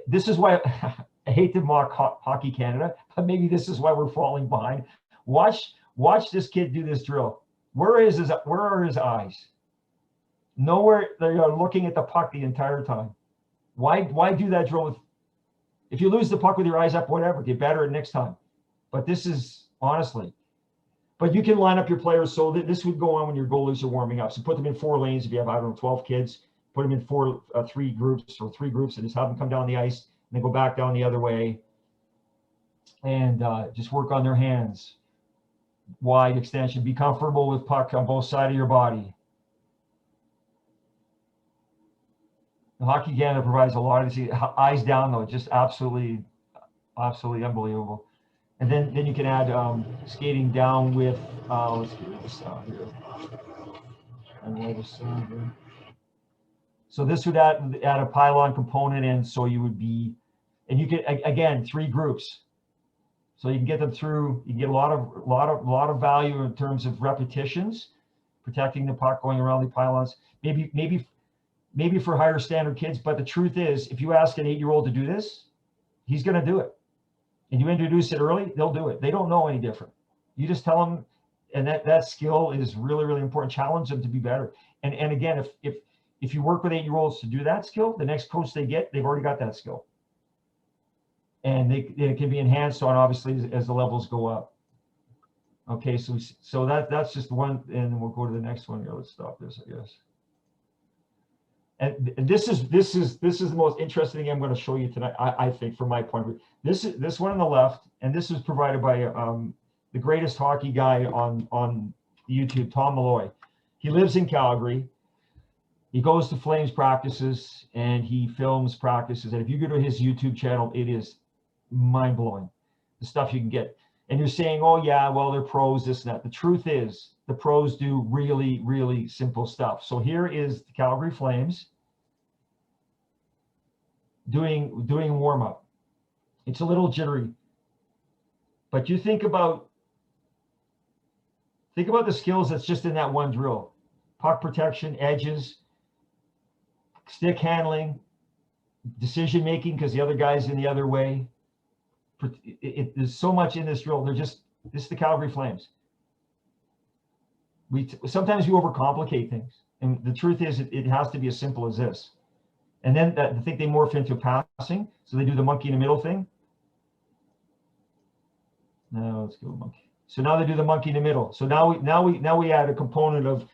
this is why I hate to mock Hockey Canada, but maybe this is why we're falling behind. Watch this kid do this drill. Where are his eyes? Nowhere. They are looking at the puck the entire time. Why do that drill? If you lose the puck with your eyes up, whatever, get better at next time. But this is, honestly, but you can line up your players so that this would go on when your goalies are warming up. So put them in 4 lanes. If you have, I don't know, 12 kids, put them in three groups and just have them come down the ice and then go back down the other way and just work on their hands. Wide extension. Be comfortable with puck on both sides of your body. The Hockey Canada provides a lot of these. Eyes down, though, just absolutely unbelievable. And then you can add skating down with, let's get this out here. So this would add a pylon component in, so you would be, and you get, again, 3 groups. So you can get them through, you get a lot of value in terms of repetitions, protecting the puck, going around the pylons, maybe for higher standard kids. But the truth is, if you ask an 8-year-old to do this, he's going to do it. And you introduce it early, they'll do it. They don't know any different. You just tell them, and that skill is really, really important. Challenge them to be better. And again, if you work with 8-year-olds to do that skill, the next coach they get, they've already got that skill. And it can be enhanced on, obviously, as the levels go up. Okay, so that's just one, and we'll go to the next one here. Let's stop this, I guess. And this is the most interesting thing I'm going to show you tonight, I think, from my point of view. This one on the left, and this was provided by the greatest hockey guy on YouTube, Tom Malloy. He lives in Calgary. He goes to Flames practices and he films practices. And if you go to his YouTube channel, it is mind-blowing, the stuff you can get. And you're saying, oh yeah, well, they're pros, this and that. The truth is, the pros do really, really simple stuff. So here is the Calgary Flames doing warm-up. It's a little jittery, but you think about the skills that's just in that one drill: puck protection, edges, stick handling, decision making because the other guy's in the other way, there's so much in this drill. This is the Calgary Flames. Sometimes we overcomplicate things, and the truth is it has to be as simple as this. And then I think they morph into passing, so they do the monkey in the middle thing. Now let's go monkey. So now they do the monkey in the middle. So now we add a component of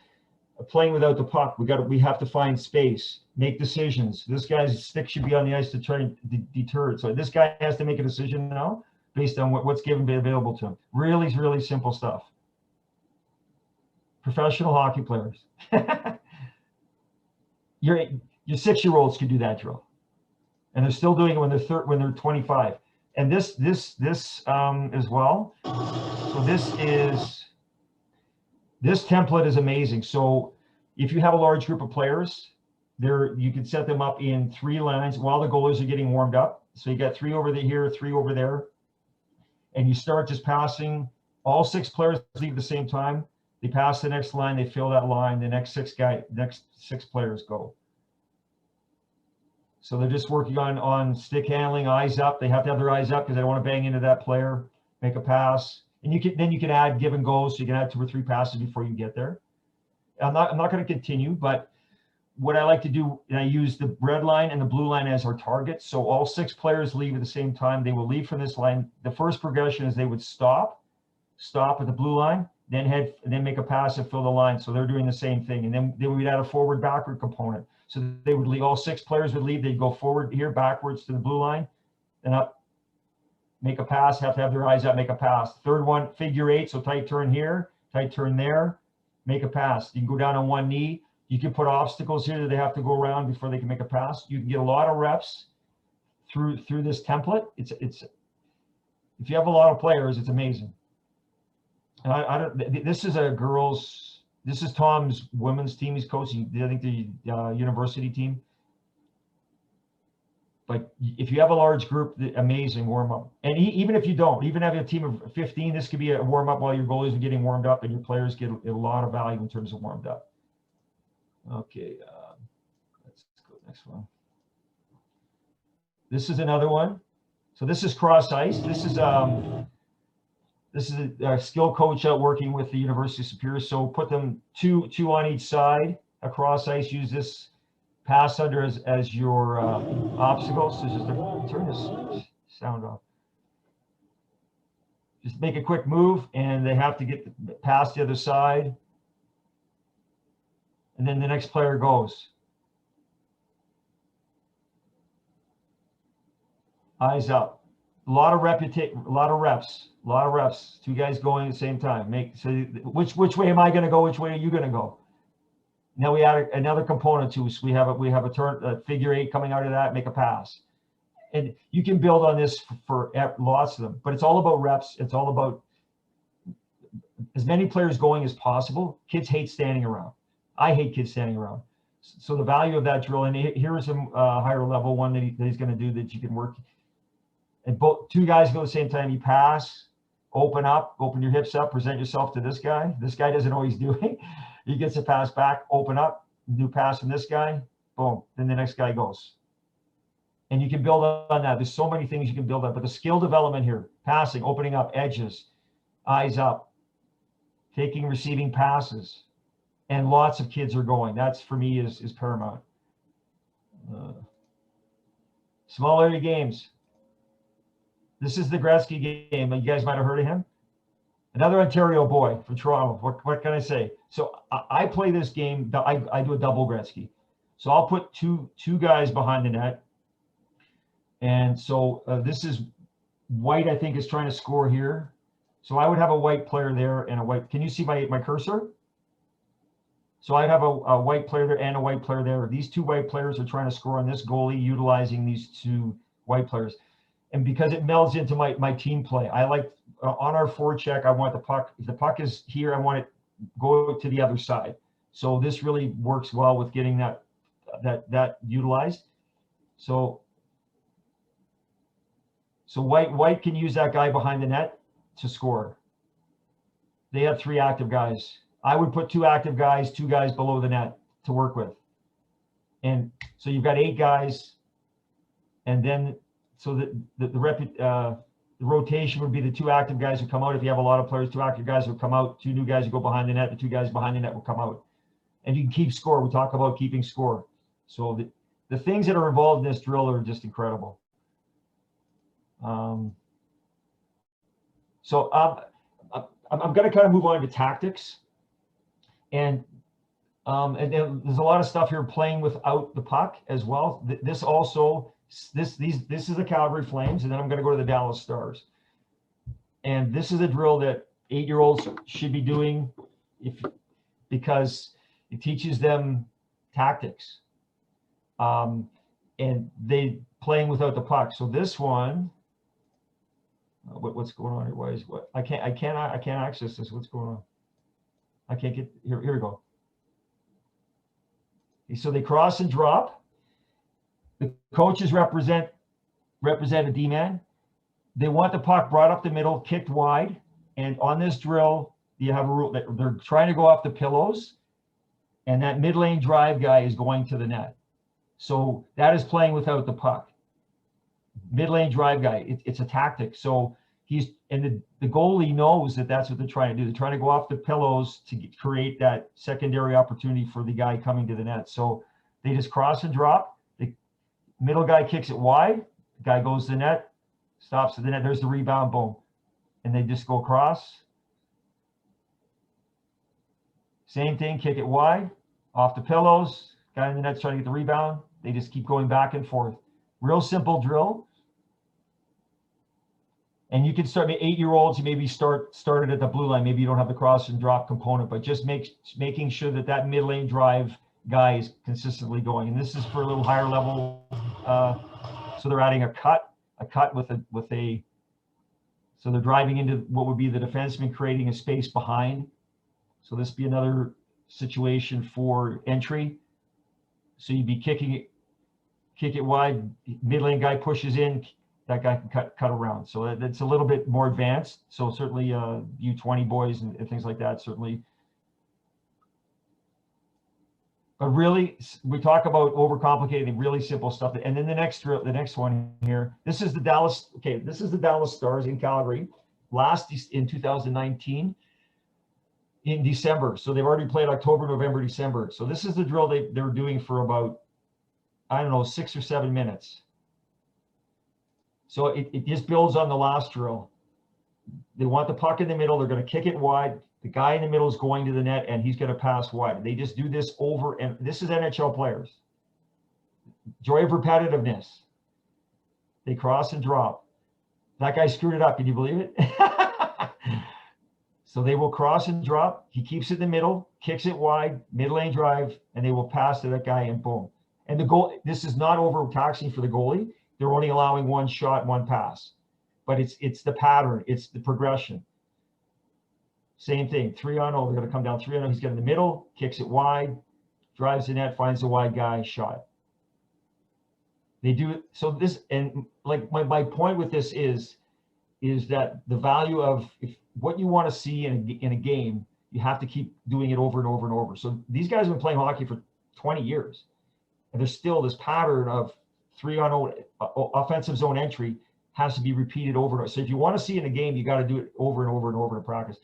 playing without the puck. We have to find space, make decisions. This guy's stick should be on the ice to try and deter it. So this guy has to make a decision now based on what's given available to him. Really, really simple stuff. Professional hockey players. Your 6-year-olds could do that drill, and they're still doing it when they're 25. And this as well. So this template is amazing. So if you have a large group of players, you can set them up in 3 lines while the goalies are getting warmed up. So you got 3 over here, 3 over there, and you start just passing. All 6 players leave at the same time. They pass the next line, they fill that line. The next 6 players go. So they're just working on stick handling, eyes up. They have to have their eyes up because they don't want to bang into that player, make a pass. And you can add give and go, so you can add 2 or 3 passes before you get there. I'm not going to continue, but what I like to do, and I use the red line and the blue line as our targets. So all 6 players leave at the same time. They will leave from this line. The first progression is they would stop at the blue line, then make a pass and fill the line. So they're doing the same thing. And then we'd add a forward backward component. So they would leave, all 6 players would leave. They'd go forward here, backwards to the blue line, then up, make a pass, have to have their eyes up, make a pass. Third one, figure 8. So tight turn here, tight turn there, make a pass. You can go down on one knee. You can put obstacles here that they have to go around before they can make a pass. You can get a lot of reps through this template. It's if you have a lot of players, it's amazing. And this is Tom's women's team he's coaching, I think the university team. But if you have a large group, amazing warm up. And even if you don't, even have a team of 15, this could be a warm up while your goalies are getting warmed up and your players get a lot of value in terms of warmed up. Okay, let's go next one. This is another one. So this is cross ice. This is a skill coach out working with the University of Superior. So put them two on each side across ice. Use this pass under as your obstacles. So just turn this sound off. Just make a quick move, and they have to get past the other side. And then the next player goes. Eyes up. A lot of reps. 2 guys going at the same time. Which way am I going to go? Which way are you going to go? Now we add another component to it. So we have a turn, a figure 8 coming out of that. Make a pass, and you can build on this for lots of them. But it's all about reps. It's all about as many players going as possible. Kids hate standing around. I hate kids standing around. So the value of that drill, and here is a higher level one that he's going to do that you can work. And 2 guys go at the same time. You pass, open your hips up, present yourself to this guy. This guy doesn't know what he's doing. He gets a pass back, open up, new pass from this guy, boom. Then the next guy goes. And you can build on that. There's so many things you can build on, but the skill development here, passing, opening up, edges, eyes up, taking, receiving passes. And lots of kids are going. That's, for me, is paramount. Small area games. This is the Gretzky game. You guys might have heard of him. Another Ontario boy from Toronto. What can I say? So I play this game. I do a double Gretzky. So I'll put two guys behind the net. And so this is White, I think, is trying to score here. So I would have a white player there and a white. Can you see my cursor? So I'd have a white player there and a white player there. These 2 white players are trying to score on this goalie, utilizing these 2 white players. And because it melds into my team play, I like on our forecheck, I want the puck. If the puck is here, I want it go to the other side. So this really works well with getting that utilized. So White can use that guy behind the net to score. They have 3 active guys. I would put 2 active guys, 2 guys below the net to work with. And so you've got 8 guys, and then so the rotation would be the 2 active guys who come out. If you have a lot of players, 2 active guys will come out, 2 new guys who go behind the net, the 2 guys behind the net will come out. And you can keep score. We talk about keeping score. So the things that are involved in this drill are just incredible. So I'm going to kind of move on to tactics. And then there's a lot of stuff here playing without the puck as well. This is the Calgary Flames, and then I'm going to go to the Dallas Stars. And this is a drill that 8-year-olds should be doing because it teaches them tactics. And they playing without the puck. So this one, what's going on here? Why is what? I can't access this. What's going on? I can't get here. Here we go. So they cross and drop. The coaches represent a D-man. They want the puck brought up the middle, kicked wide. And on this drill, you have a rule that they're trying to go off the pillows, and that mid-lane drive guy is going to the net. So that is playing without the puck. Mid-lane drive guy, it's a tactic. So the goalie knows that that's what they're trying to do. They're trying to go off the pillows to create that secondary opportunity for the guy coming to the net. So they just cross and drop. The middle guy kicks it wide. The guy goes to the net, stops at the net. There's the rebound, boom. And they just go across. Same thing, kick it wide, off the pillows. Guy in the net's trying to get the rebound. They just keep going back and forth. Real simple drill. And you can start, 8-year-olds, you maybe started at the blue line. Maybe you don't have the cross and drop component, but just making sure that mid lane drive guy is consistently going. And this is for a little higher level. So they're adding a cut with a. So they're driving into what would be the defenseman, creating a space behind. So this would be another situation for entry. So you'd be kick it wide. Mid lane guy pushes in. That guy can cut around. So it's a little bit more advanced. So certainly U20 boys and things like that, certainly. But really, we talk about overcomplicating really simple stuff. And then the next one here, this is the Dallas Stars in Calgary, last in 2019 in December. So they've already played October, November, December. So this is the drill they're doing for about, I don't know, 6 or 7 minutes. So it just builds on the last drill. They want the puck in the middle. They're going to kick it wide. The guy in the middle is going to the net, and he's going to pass wide. They just do this over, and this is NHL players. Joy of repetitiveness. They cross and drop. That guy screwed it up. Can you believe it? So they will cross and drop. He keeps it in the middle, kicks it wide, mid-lane drive, and they will pass to that guy, and boom. And the goal, this is not overtaxing for the goalie. They're only allowing 1 shot, 1 pass, but it's the pattern, it's the progression. Same thing, 3-on-0. They're going to come down 3-on-0. He's getting in the middle, kicks it wide, drives the net, finds the wide guy, shot. They do it. So this, and like my point with this is that the value of what you want to see in a game, you have to keep doing it over and over and over. So these guys have been playing hockey for 20 years, and there's still this pattern of 3-on-0 offensive zone entry has to be repeated over and over. So if you want to see it in a game, you got to do it over and over and over in practice.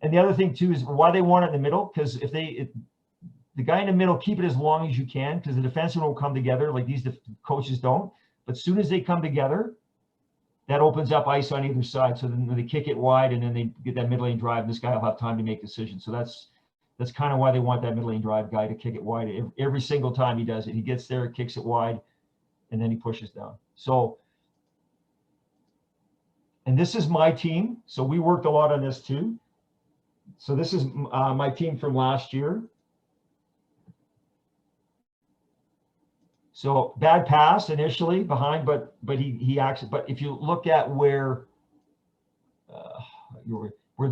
And the other thing too is why they want it in the middle, because if the guy in the middle, keep it as long as you can, because the defenseman will come together like these coaches don't. But as soon as they come together, that opens up ice on either side. So then they kick it wide, and then they get that mid lane drive, and this guy will have time to make decisions. So that's kind of why they want that mid lane drive guy to kick it wide every single time he does it. He gets there, kicks it wide, and then he pushes down. So, and this is my team. So we worked a lot on this too. So this is my team from last year. So bad pass initially behind, but he actually, but if you look at where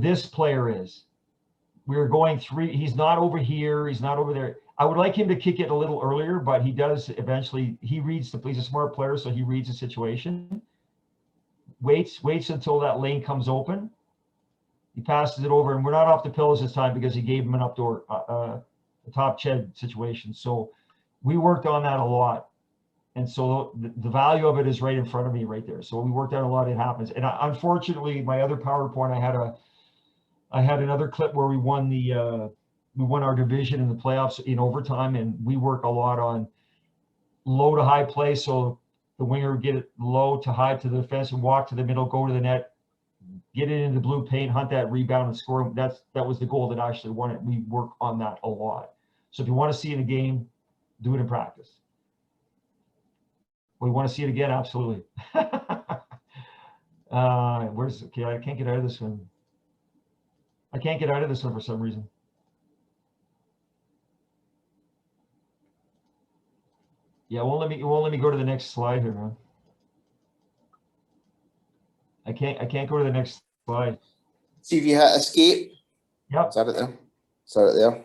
this player is, we're going 3, he's not over here, he's not over there. I would like him to kick it a little earlier, but he does eventually, he's a smart player, so he reads the situation. Waits until that lane comes open. He passes it over, and we're not off the pillows this time because he gave him an a top shed situation. So we worked on that a lot. And so the value of it is right in front of me right there. So we worked out a lot, it happens. And unfortunately, my other PowerPoint, I had another clip where we won our division in the playoffs in overtime, and we work a lot on low to high play. So the winger would get it low to high to the defense and walk to the middle, go to the net, get it into blue paint, hunt that rebound and score. That was the goal that actually won it. We work on that a lot. So if you want to see it in a game, do it in practice. We want to see it again, absolutely. Okay, I can't get out of this one. I can't get out of this one for some reason. Yeah, it won't let me go to the next slide here, man. I can't go to the next slide. See if you hit escape. Yep. Is that it there? Is that it there?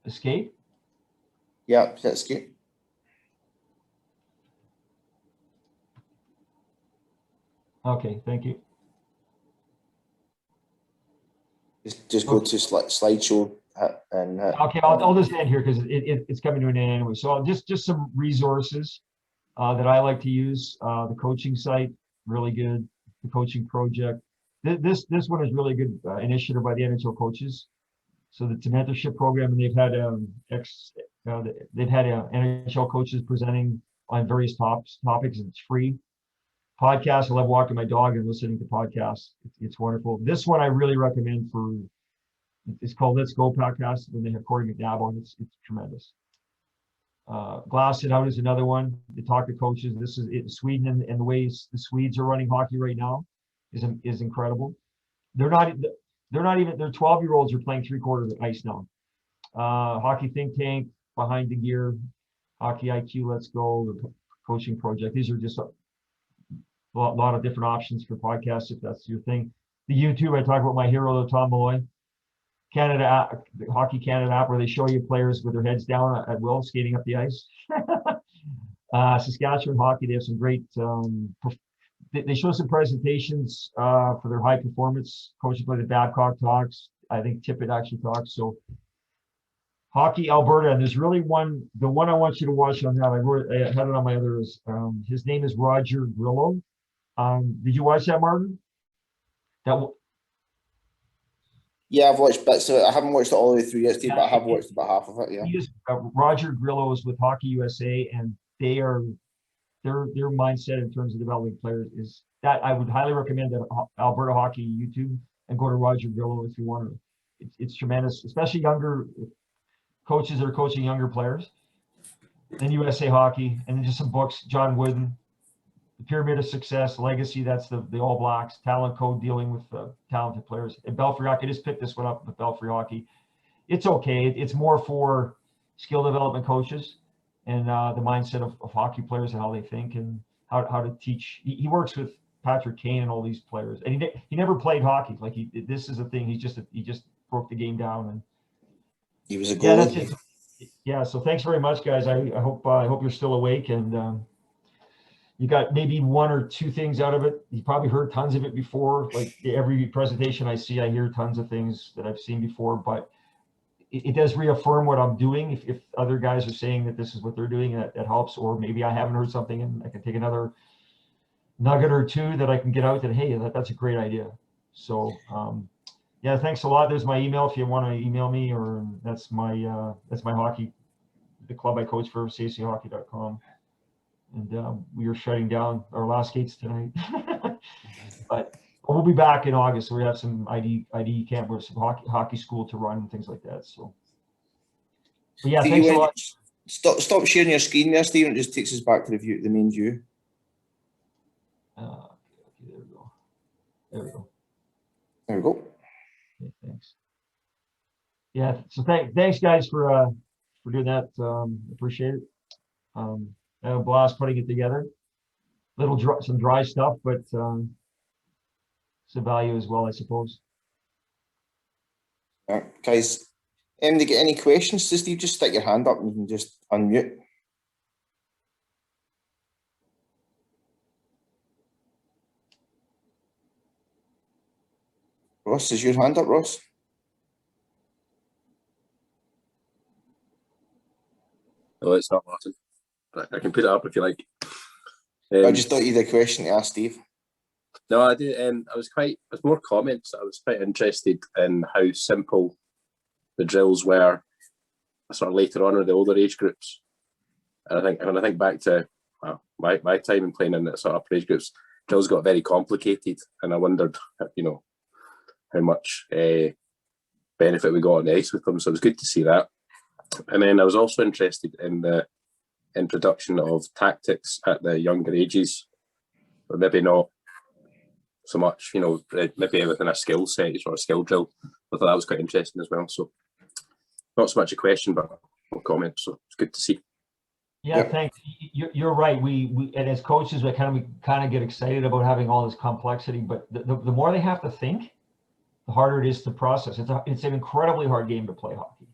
Escape? Yeah, hit escape. Okay, thank you. Just go to slideshow and okay, I'll just end here because it's coming to an end anyway. So just some resources that I like to use. The coaching site, really good. The coaching project. This one is really good initiative by the NHL coaches. So it's a mentorship program, and they've had NHL coaches presenting on various topics. It's free. Podcast. I love walking my dog and listening to podcasts. It's wonderful. This one I really recommend for. It's called Let's Go Podcast. When they have Corey McNabb on, it's tremendous. Glass It Out is another one. They talk to coaches. This is it, Sweden and the ways the Swedes are running hockey right now is incredible. They're not even. Their 12-year-olds are playing 3/4 ice now. Hockey Think Tank, Behind the Gear, Hockey IQ, Let's Go, the coaching project. These are just a lot of different options for podcasts if that's your thing. The YouTube, I talk about my hero, Tom Malloy. Canada, the Hockey Canada app, where they show you players with their heads down at will skating up the ice. Saskatchewan Hockey, they have some great. They show some presentations for their high performance coaches, like the Babcock talks. I think Tippett actually talks. So Hockey Alberta, and there's really one. The one I want you to watch on that. I had it on my others. His name is Roger Grillo. Did you watch that, Martin? Yeah, I've watched bits of it. I haven't watched it all the way through yet, Steve, but I have watched about half of it. Yeah. Roger Grillo is with Hockey USA, and their mindset in terms of developing players is that I would highly recommend that Alberta Hockey YouTube and go to Roger Grillo if you want to. It's tremendous, especially younger coaches that are coaching younger players. Then USA Hockey, and then just some books. John Wooden, The Pyramid of Success, Legacy. That's the All Blacks. Talent Code, dealing with talented players. And Belfry Hockey, I just picked this one up with Belfry Hockey. It's okay. It's more for skill development coaches and the mindset of hockey players and how they think and how to teach. He works with Patrick Kane and all these players, and he never played hockey. Like this is a thing. He just broke the game down, and he was a goalie. Yeah, that's it. Yeah. So thanks very much, guys. I hope you're still awake and you got maybe one or two things out of it. You probably heard tons of it before. Like every presentation I see, I hear tons of things that I've seen before, but it does reaffirm what I'm doing. If other guys are saying that this is what they're doing, that helps. Or maybe I haven't heard something and I can take another nugget or two that I can get out that, hey, that's a great idea. So yeah, thanks a lot. There's my email if you want to email me, or that's my hockey, the club I coach for, CSChockey.com. And we are shutting down our last skates tonight. But we'll be back in August. So we have some ID camp with some hockey school to run and things like that. So, but yeah, thanks a lot. Stop sharing your screen there, Stephen. It just takes us back to the main view. Okay, there we go. There we go. There we go. Okay, thanks. Yeah, so thanks guys for doing that. Appreciate it. I had a blast putting it together. Some dry stuff, but some value as well, I suppose. Guys, to get any questions to Steve, just stick your hand up and you can just unmute. Ross, is your hand up, Ross? No, it's not, Martin. I can put it up if you like. I just thought you had a question to ask Steve. No, I did. I was more comments. I was quite interested in how simple the drills were, sort of later on in the older age groups. And I think when I think back to my time in playing in that sort of upper age groups, drills got very complicated, and I wondered, how much benefit we got on the ice with them. So it was good to see that. And then I was also interested in the introduction of tactics at the younger ages, but maybe not so much, maybe within a skill set or a skill drill. I thought that was quite interesting as well. So not so much a question, but more comments. So it's good to see. Yeah, thanks. You're right. We and as coaches, we kind of get excited about having all this complexity, but the more they have to think, the harder it is to process. It's an incredibly hard game to play hockey.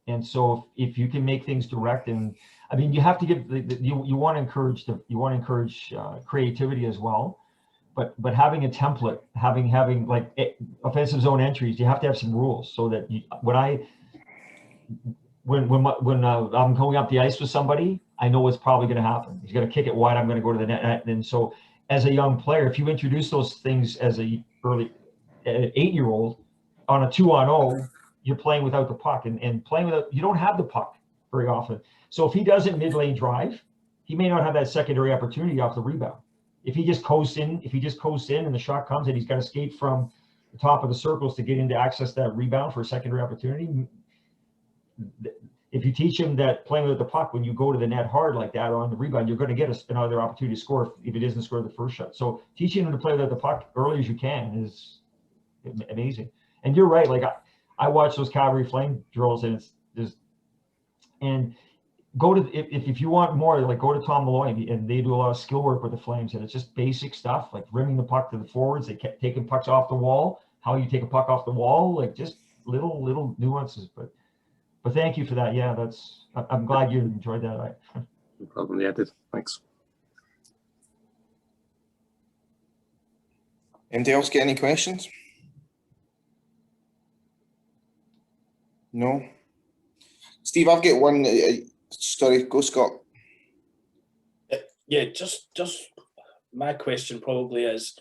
And so if you can make things direct, and I mean, you have to give you want to encourage creativity as well, but having a template, having like offensive zone entries, you have to have some rules so that when I'm going up the ice with somebody, I know what's probably going to happen. He's going to kick it wide. I'm going to go to the net. And so as a young player, if you introduce those things as a early 8-year-old on a 2-on-0, you're playing without the puck, and playing without, you don't have the puck very often. So if he doesn't mid-lane drive, he may not have that secondary opportunity off the rebound. If he just coasts in, and the shot comes and he's got to skate from the top of the circles to get in to access that rebound for a secondary opportunity. If you teach him that playing with the puck, when you go to the net hard like that on the rebound, you're going to get another opportunity to score if it isn't score the first shot. So teaching him to play with the puck early as you can is amazing. And you're right. Like I watch those Calgary Flame drills, and go to if you want more, like go to Tom Malloy, and they do a lot of skill work with the Flames, and it's just basic stuff like rimming the puck to the forwards. They kept taking pucks off the wall, how you take a puck off the wall, like just little nuances. But thank you for that. Yeah, I'm glad you enjoyed that. No problem. Yeah, I did. Thanks. Anybody else get any questions? No. Steve, I've got one. Sorry, go Scott. Yeah, just my question probably is,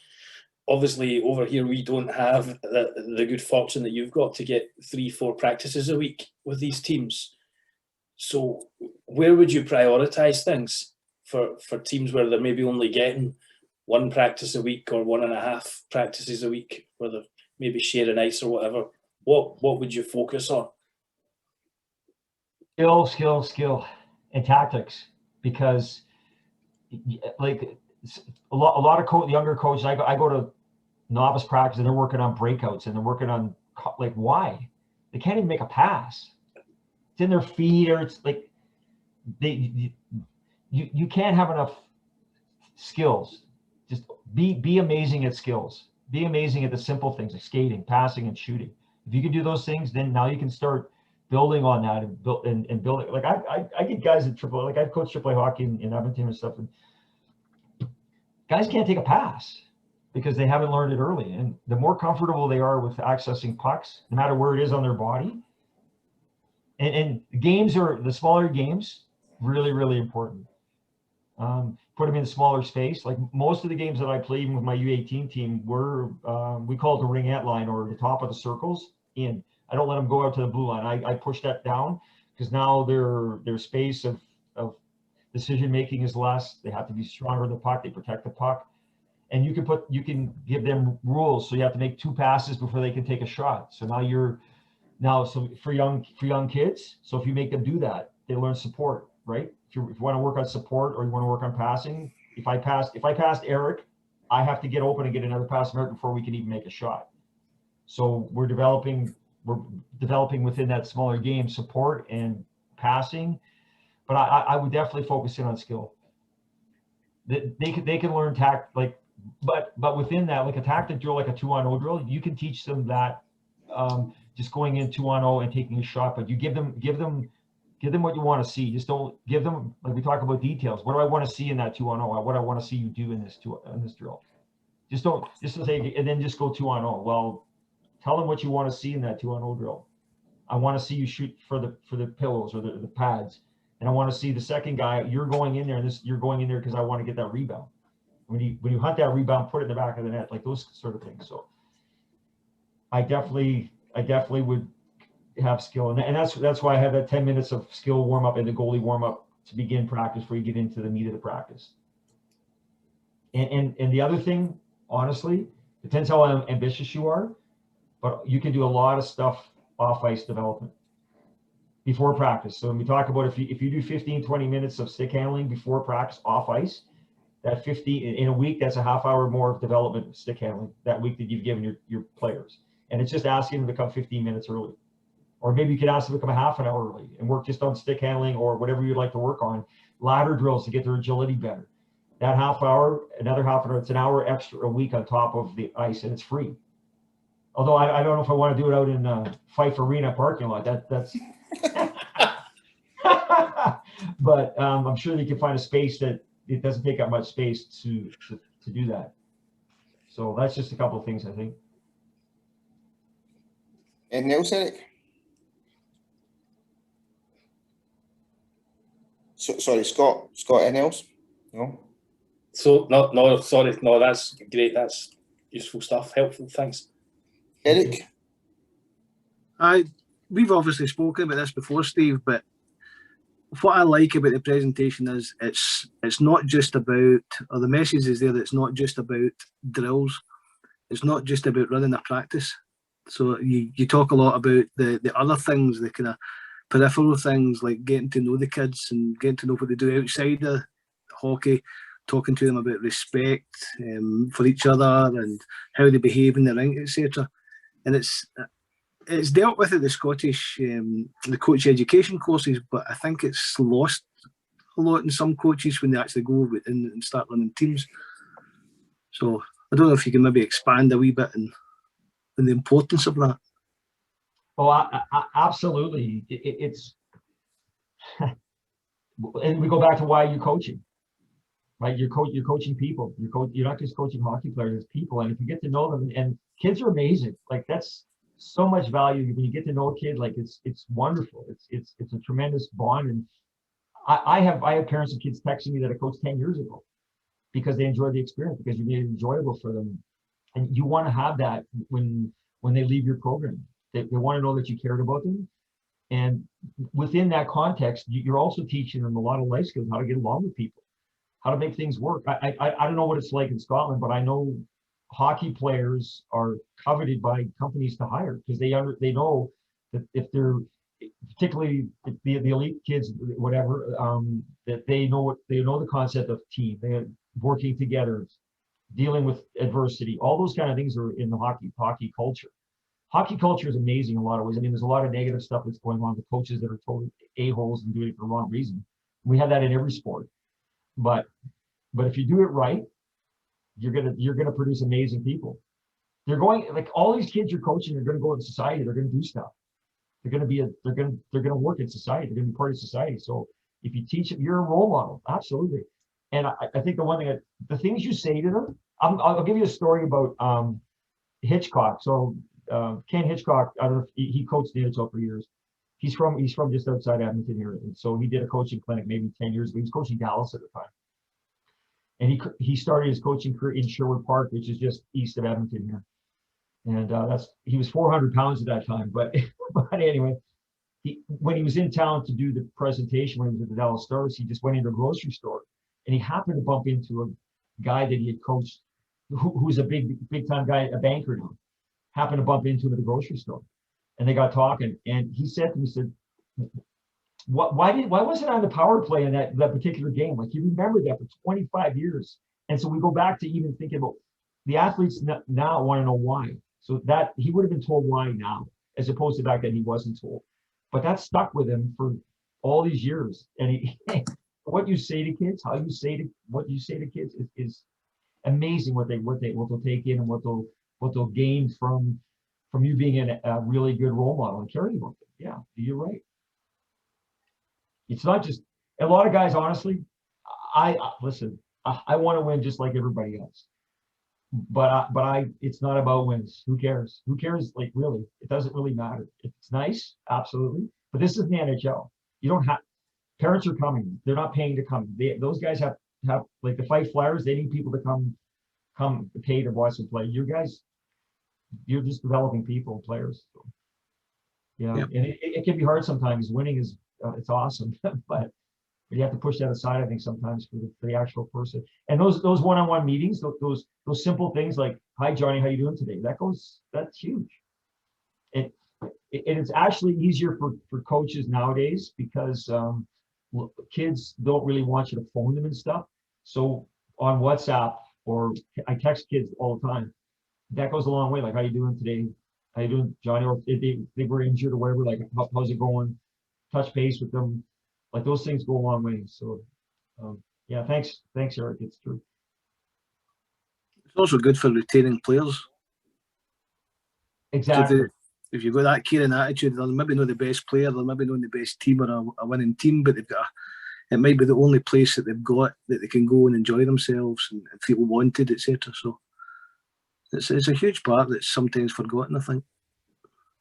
obviously over here we don't have the good fortune that you've got to get 3-4 practices a week with these teams. So where would you prioritize things for teams where they're maybe only getting 1 practice a week or 1.5 practices a week, where they're maybe sharing ice or whatever? What would you focus on? Skill, and tactics, because like a lot of younger coaches, I go to novice practice and they're working on breakouts and they're working on like, why? They can't even make a pass. It's in their feet, or it's like you can't have enough skills. Just be amazing at skills. Be amazing at the simple things like skating, passing, and shooting. If you can do those things, then now you can start building on that and build it. Like I get guys at AAA, like I've coached AAA hockey in Edmonton and stuff, and guys can't take a pass because they haven't learned it early. And the more comfortable they are with accessing pucks, no matter where it is on their body, and games are the smaller games, really, really important. Put them in a smaller space. Like most of the games that I played, even with my U18 team, were we call it the ringette line, or the top of the circles in. I don't let them go out to the blue line. I push that down because now their space of decision making is less. They have to be stronger in the puck. They protect the puck, and you can give them rules. So you have to make 2 passes before they can take a shot. So now so for young kids. So if you make them do that, they learn support, right? If you want to work on support or you want to work on passing, if I passed Eric, I have to get open and get another pass from Eric before we can even make a shot. So we're developing within that smaller game support and passing, but I would definitely focus in on skill. They can learn tact, like, but within that, like a tactic drill, like a 2-on-0 drill, you can teach them that just going in 2-on-0 and taking a shot, but you give them what you want to see. Just don't give them, like we talk about details. What do I want to see in that 2-on-0? What I want to see you do in this drill. Just to say, and then just go 2-on-0. Well, tell them what you want to see in that 2-on-0 drill. I want to see you shoot for the pillows or the pads. And I want to see the second guy, you're going in there, and you're going in there because I want to get that rebound. When you hunt that rebound, put it in the back of the net, like those sort of things. So I definitely would have skill, and that's why I have that 10 minutes of skill warm up and the goalie warm up to begin practice before you get into the meat of the practice. And the other thing, honestly, depends how ambitious you are, but you can do a lot of stuff off ice development before practice. So when we talk about if you do 15, 20 minutes of stick handling before practice off ice, that 50 in a week, that's a half hour more of development of stick handling that week that you've given your players. And it's just asking them to come 15 minutes early. Or maybe you could ask them to come a half an hour early and work just on stick handling or whatever you'd like to work on. Ladder drills to get their agility better. That half hour, another half an hour, it's an hour extra a week on top of the ice, and it's free. Although I don't know if I want to do it out in Fife Arena parking lot. That's but I'm sure they can find a space that it doesn't take up much space to do that. So that's just a couple of things, I think. Anything else, Eric? Sorry, Scott. Scott, anything else? No? So, no, sorry. No, that's great. That's useful stuff. Helpful. Thanks. Eric? We've obviously spoken about this before, Steve, but what I like about the presentation is it's not just about, or the message is there that it's not just about drills. It's not just about running a practice. So you talk a lot about the other things, the kind of peripheral things like getting to know the kids and getting to know what they do outside of hockey, talking to them about respect for each other and how they behave in the rink, etc. And it's dealt with at the Scottish the coach education courses, but I think it's lost a lot in some coaches when they actually go and start running teams. So I don't know if you can maybe expand a wee bit on the importance of that. Oh, absolutely. It's and we go back to why you're coaching, right? You're coaching people. You're not just coaching hockey players, it's people. And if you get to know them, and kids are amazing. Like that's so much value when you get to know a kid. Like it's wonderful. It's a tremendous bond. And I have parents of kids texting me that I coached 10 years ago because they enjoyed the experience, because you made it enjoyable for them. And you want to have that when they leave your program. They want to know that you cared about them. And within that context, you're also teaching them a lot of life skills, how to get along with people, how to make things work. I don't know what it's like in Scotland, but I know hockey players are coveted by companies to hire because they know that if they're, particularly the elite kids, whatever, that they know the concept of team, they're working together, dealing with adversity. All those kind of things are in the hockey culture. Hockey culture is amazing in a lot of ways. I mean, there's a lot of negative stuff that's going on with coaches that are totally a-holes and doing it for the wrong reason. We have that in every sport. But if you do it right, you're gonna produce amazing people. They're going, like, all these kids you're coaching are gonna go in society, they're gonna do stuff. They're gonna work in society, they're gonna be part of society. So if you teach them, you're a role model, absolutely. And I think the one thing, the things you say to them, I'll give you a story about Hitchcock. So Ken Hitchcock, I don't know if he coached the NHL for years. He's from just outside Edmonton here, and so he did a coaching clinic maybe 10 years ago. He was coaching Dallas at the time, and he started his coaching career in Sherwood Park, which is just east of Edmonton here. And he was 400 pounds at that time, but anyway, when he was in town to do the presentation when he was at the Dallas Stars, he just went into a grocery store, and he happened to bump into a guy that he had coached, who's a big time guy, a banker now. Happened to bump into him at the grocery store, and they got talking. And he said to me, he said, why wasn't I on the power play in that particular game? Like, you remember that for 25 years. And so we go back to even thinking about the athletes now want to know why. So that he would have been told why now, as opposed to back then he wasn't told. But that stuck with him for all these years. And what you say to kids, what you say to kids is amazing. What they'll take in and what they'll gain from you being a really good role model and caring about them. Yeah, you're right. It's not just, a lot of guys, honestly, I want to win just like everybody else. But it's not about wins. Who cares? Who cares? Like, really, it doesn't really matter. It's nice, absolutely. But this is the NHL. You don't have, parents are coming. They're not paying to come. Those guys have like the Fife Flyers. They need people to come pay to watch them play. You guys, you're just developing people, players. So, yeah, Yep. and it can be hard sometimes. Winning is it's awesome, but you have to push that aside. I think sometimes for the actual person. And those one-on-one meetings, those simple things like, "Hi Johnny, how you doing today?" That's huge. It's actually easier for coaches nowadays because kids don't really want you to phone them and stuff. So on WhatsApp, or I text kids all the time. That goes a long way. Like, "How you doing today? How you doing, Johnny?" Or if they were injured or whatever, like, how's it going? Touch base with them. Like, those things go a long way. So yeah, thanks, Eric. It's true. It's also good for retaining players. Exactly. If you've got that caring attitude, they'll maybe not the best player, they'll maybe not the best team or a winning team, but it might be the only place that they've got that they can go and enjoy themselves and feel wanted, etc. So it's a huge part that's sometimes forgotten, I think.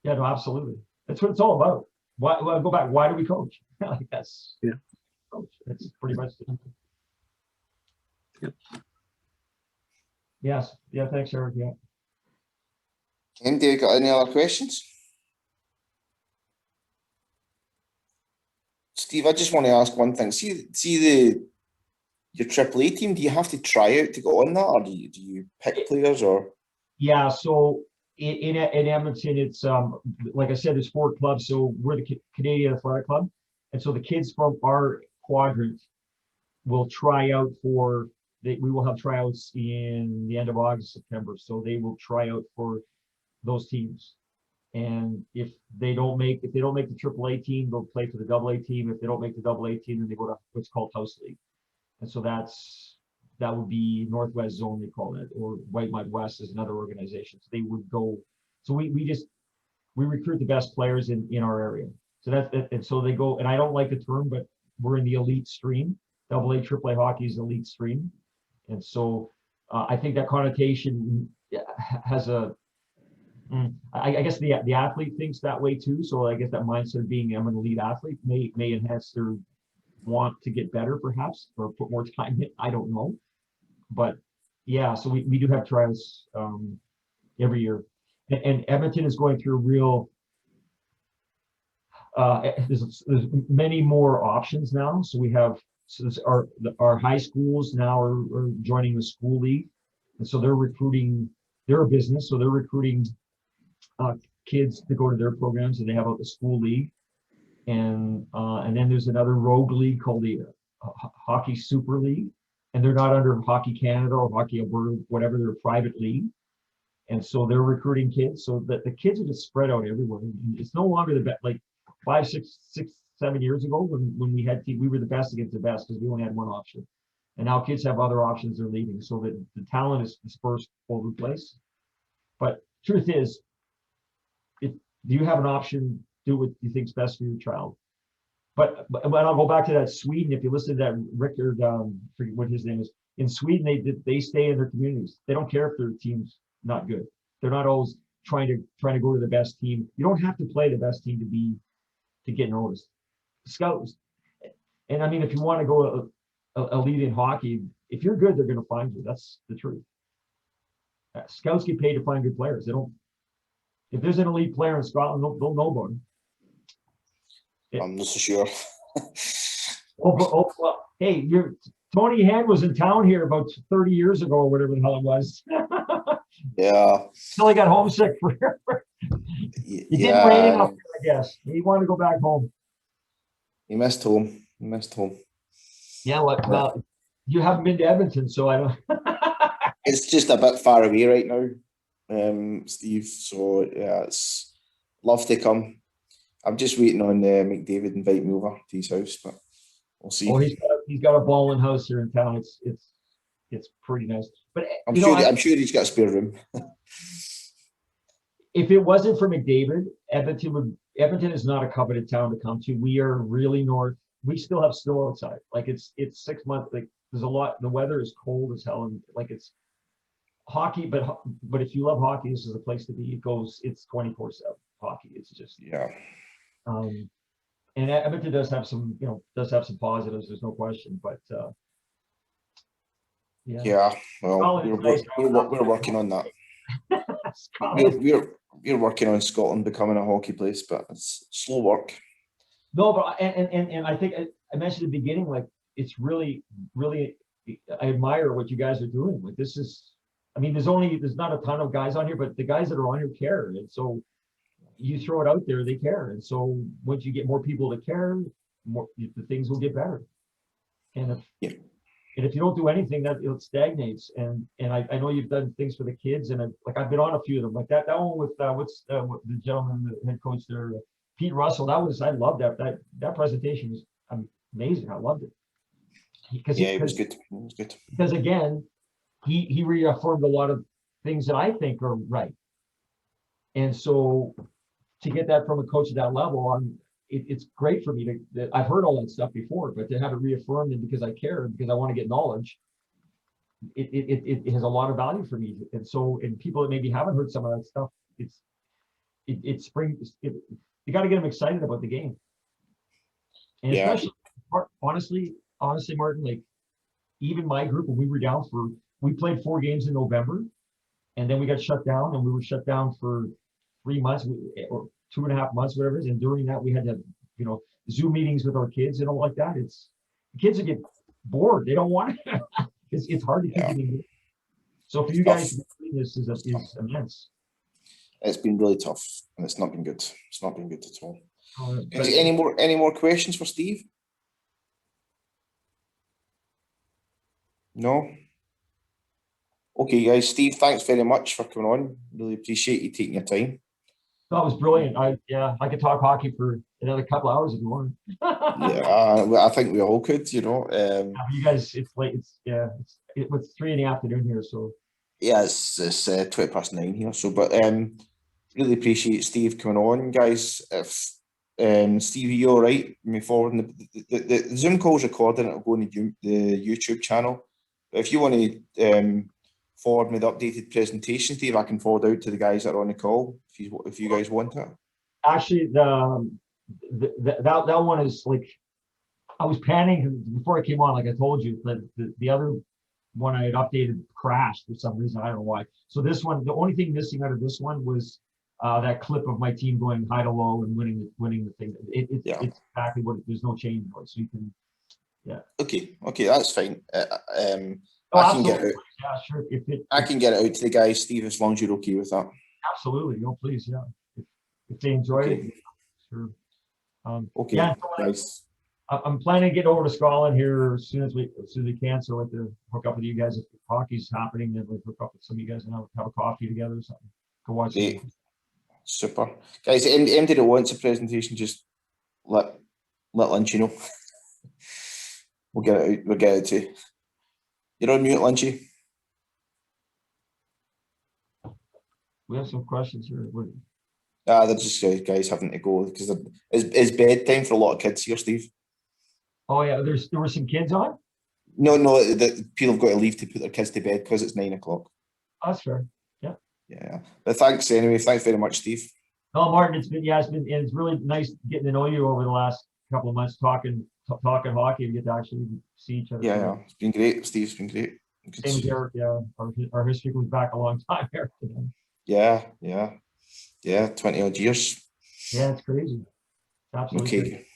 Yeah, no, absolutely. That's what it's all about. Why? Well, go back. Why do we coach? Like, that's coach. That's pretty much it. Yep. Yes. Yeah. Thanks, Eric. Yeah. Ken, do you got any other questions? Steve, I just want to ask one thing. See your AAA team. Do you have to try out to go on that, or do you pick players, or? Yeah. So in Edmonton, it's like I said, there's 4 clubs. So we're the Canadian Athletic Club, and so the kids from our quadrant will try out for. We will have tryouts in the end of August, September. So they will try out for those teams. And if they don't make the AAA team, they'll play for the AA team. If they don't make the AA team, then they go to what's called House League. And so that would be Northwest Zone, they call it, or White Mud West is another organization. So they would go. So we recruit the best players in our area. So and so they go. And I don't like the term, but we're in the elite stream. AA, AAA hockey is elite stream, and so I think that connotation has a. I guess the athlete thinks that way too. So I guess that mindset of being I'm an elite athlete may enhance their want to get better, perhaps, or put more time in. I don't know, but yeah. So we do have trials every year, and Edmonton is going through real. There's many more options now. So we have our high schools now are joining the school league, and so they're recruiting. They're a business, so they're recruiting kids to go to their programs, and they have a school league, and then there's another rogue league called the Hockey Super League, and they're not under Hockey Canada or Hockey Alberta, whatever. They're a private league, and so they're recruiting kids, so that the kids are just spread out everywhere. It's no longer the best. Like 5, 6, 7 years ago, when we had we were the best against the best because we only had one option, and now kids have other options they're leaving, so that the talent is dispersed all over the place. But truth is, if you have an option, do what you think's best for your child. But I'll go back to that Sweden. If you listen to that Rickard, forget what his name is. In Sweden, they stay in their communities. They don't care if their team's not good. They're not always trying to go to the best team. You don't have to play the best team to get noticed. Scouts, and I mean, if you want to go a lead in hockey, if you're good, they're going to find you. That's the truth. Scouts get paid to find good players. They don't. If there's an elite player in Scotland, they'll know about him. I'm not so sure. Well, hey, Tony Hand was in town here about 30 years ago or whatever the hell it was. Yeah. Until he got homesick for it didn't rain enough, I guess. He wanted to go back home. He missed home. Yeah, well, you haven't been to Edmonton, so I don't. It's just a bit far away right now, Steve. So yeah, it's love to come. I'm just waiting on McDavid invite me over to his house, but we'll see. Oh, he's got a balling house here in town. It's pretty nice. But I'm sure he's got a spare room. If it wasn't for McDavid, Edmonton is not a coveted town to come to. We are really north. We still have snow outside. Like it's 6 months. Like there's a lot. The weather is cold as hell, and like it's hockey. But if you love hockey, this is a place to be. It's 24/7 hockey. It's just yeah. And Edmonton does have some, does have some positives. There's no question, but yeah. Yeah, well, we're working on that. We're working on Scotland becoming a hockey place, but it's slow work. No, but and I think I mentioned at the beginning, like it's really, really, I admire what you guys are doing. Like this is, I mean, there's not a ton of guys on here, but the guys that are on here care, and so you throw it out there, they care, and so once you get more people to care, the things will get better. And if you don't do anything, that it stagnates. And I know you've done things for the kids, and I've been on a few of them, like that one with what the gentleman, the head coach there, Pete Russell. I loved that presentation was amazing. I loved it. It was good. It was good because again, he reaffirmed a lot of things that I think are right. And so to get that from a coach at that level, it's great for me that I've heard all that stuff before, but to have it reaffirmed, and because I care, because I want to get knowledge, it has a lot of value for me. And so, and people that maybe haven't heard some of that stuff, it springs. You got to get them excited about the game. And especially, honestly, Martin, like even my group, when we were down we played 4 games in November, and then we got shut down, and we were shut down for 3 months or 2.5 months, whatever it is. And during that, we had to, Zoom meetings with our kids and all like that. The kids will get bored. They don't want it. It's hard to keep them engaged. So for you guys, this is immense. It's been really tough, and it's not been good. It's not been good at all. Any more questions for Steve? No? Okay, guys. Steve, thanks very much for coming on. Really appreciate you taking your time. That was brilliant. I could talk hockey for another couple of hours if you want. I think we all could, you guys, it's late. It's 3 in the afternoon here, so. Yeah, it's 9:20 here. So, but really appreciate Steve coming on, guys. If Steve, are you all right? Moving forward, the Zoom call's recorded, and it'll go on the YouTube channel. But if you want to forward me the updated presentation, Steve, I can forward out to the guys that are on the call if you guys want it. Actually, that one is like, I was panicking before I came on, like I told you, but the other one I had updated crashed for some reason. I don't know why. So this one, the only thing missing out of this one was that clip of my team going high to low and winning the thing. It's exactly what. There's no change in it, so you can. Yeah. Okay, that's fine. I can get it. Yeah, sure. I can get it out to the guys, Steve, as long as you're okay with that. Absolutely. No, please, yeah. If they enjoy it, sure. Okay, yeah, nice. I'm planning to get over to Scotland here as soon as we can, so like to hook up with you guys if hockey's happening, then like hook up with some of you guys and have a coffee together or something. Go watch it. Super. Guys, anybody that wants a presentation, just let Lynchy know. We'll get it out. We'll get it to you. You're on mute, Lynchy. We have some questions here. They're just guys having to go because it's bedtime for a lot of kids here, Steve. Oh yeah, there were some kids on? No, people have got to leave to put their kids to bed because it's 9 o'clock. That's fair. Yeah. Yeah. But thanks anyway. Thanks very much, Steve. No, Martin, it's really nice getting to know you over the last couple of months, talking hockey and get to actually see each other. Yeah. It's been great, Steve. It's been great. Same as Eric, yeah. Our history goes back a long time, Eric. Yeah, 20 odd years. Yeah, it's crazy. Absolutely. Okay.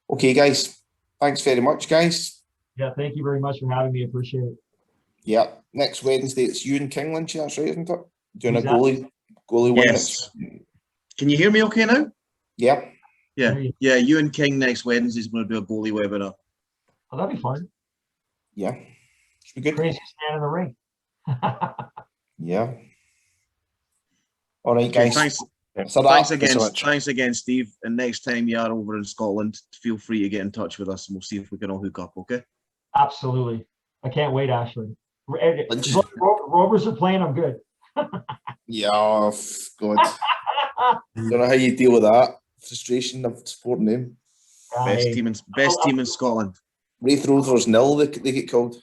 Okay, guys. Thanks very much, guys. Yeah, thank you very much for having me. I appreciate it. Yeah. Next Wednesday, it's you and King, Lynchy, that's right, isn't it? Doing exactly. A goalie one. Yes. Can you hear me okay now? Yeah. Yeah, you and King next Wednesday is going to do a goalie webinar. Oh, that'd be fun. Yeah. Should be good. Crazy stand in the ring. Yeah. All right, guys. Thanks. So thanks again, Steve. And next time you are over in Scotland, feel free to get in touch with us and we'll see if we can all hook up, okay? Absolutely. I can't wait, Ashley. Rovers are playing, I'm good. Yeah, God. Don't know how you deal with that. Frustration of supporting them. Best team in Scotland. Wraith Rovers nil, they get called.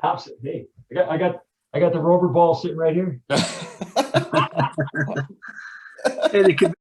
Absolutely. I got the Rover ball sitting right here. Hey, they could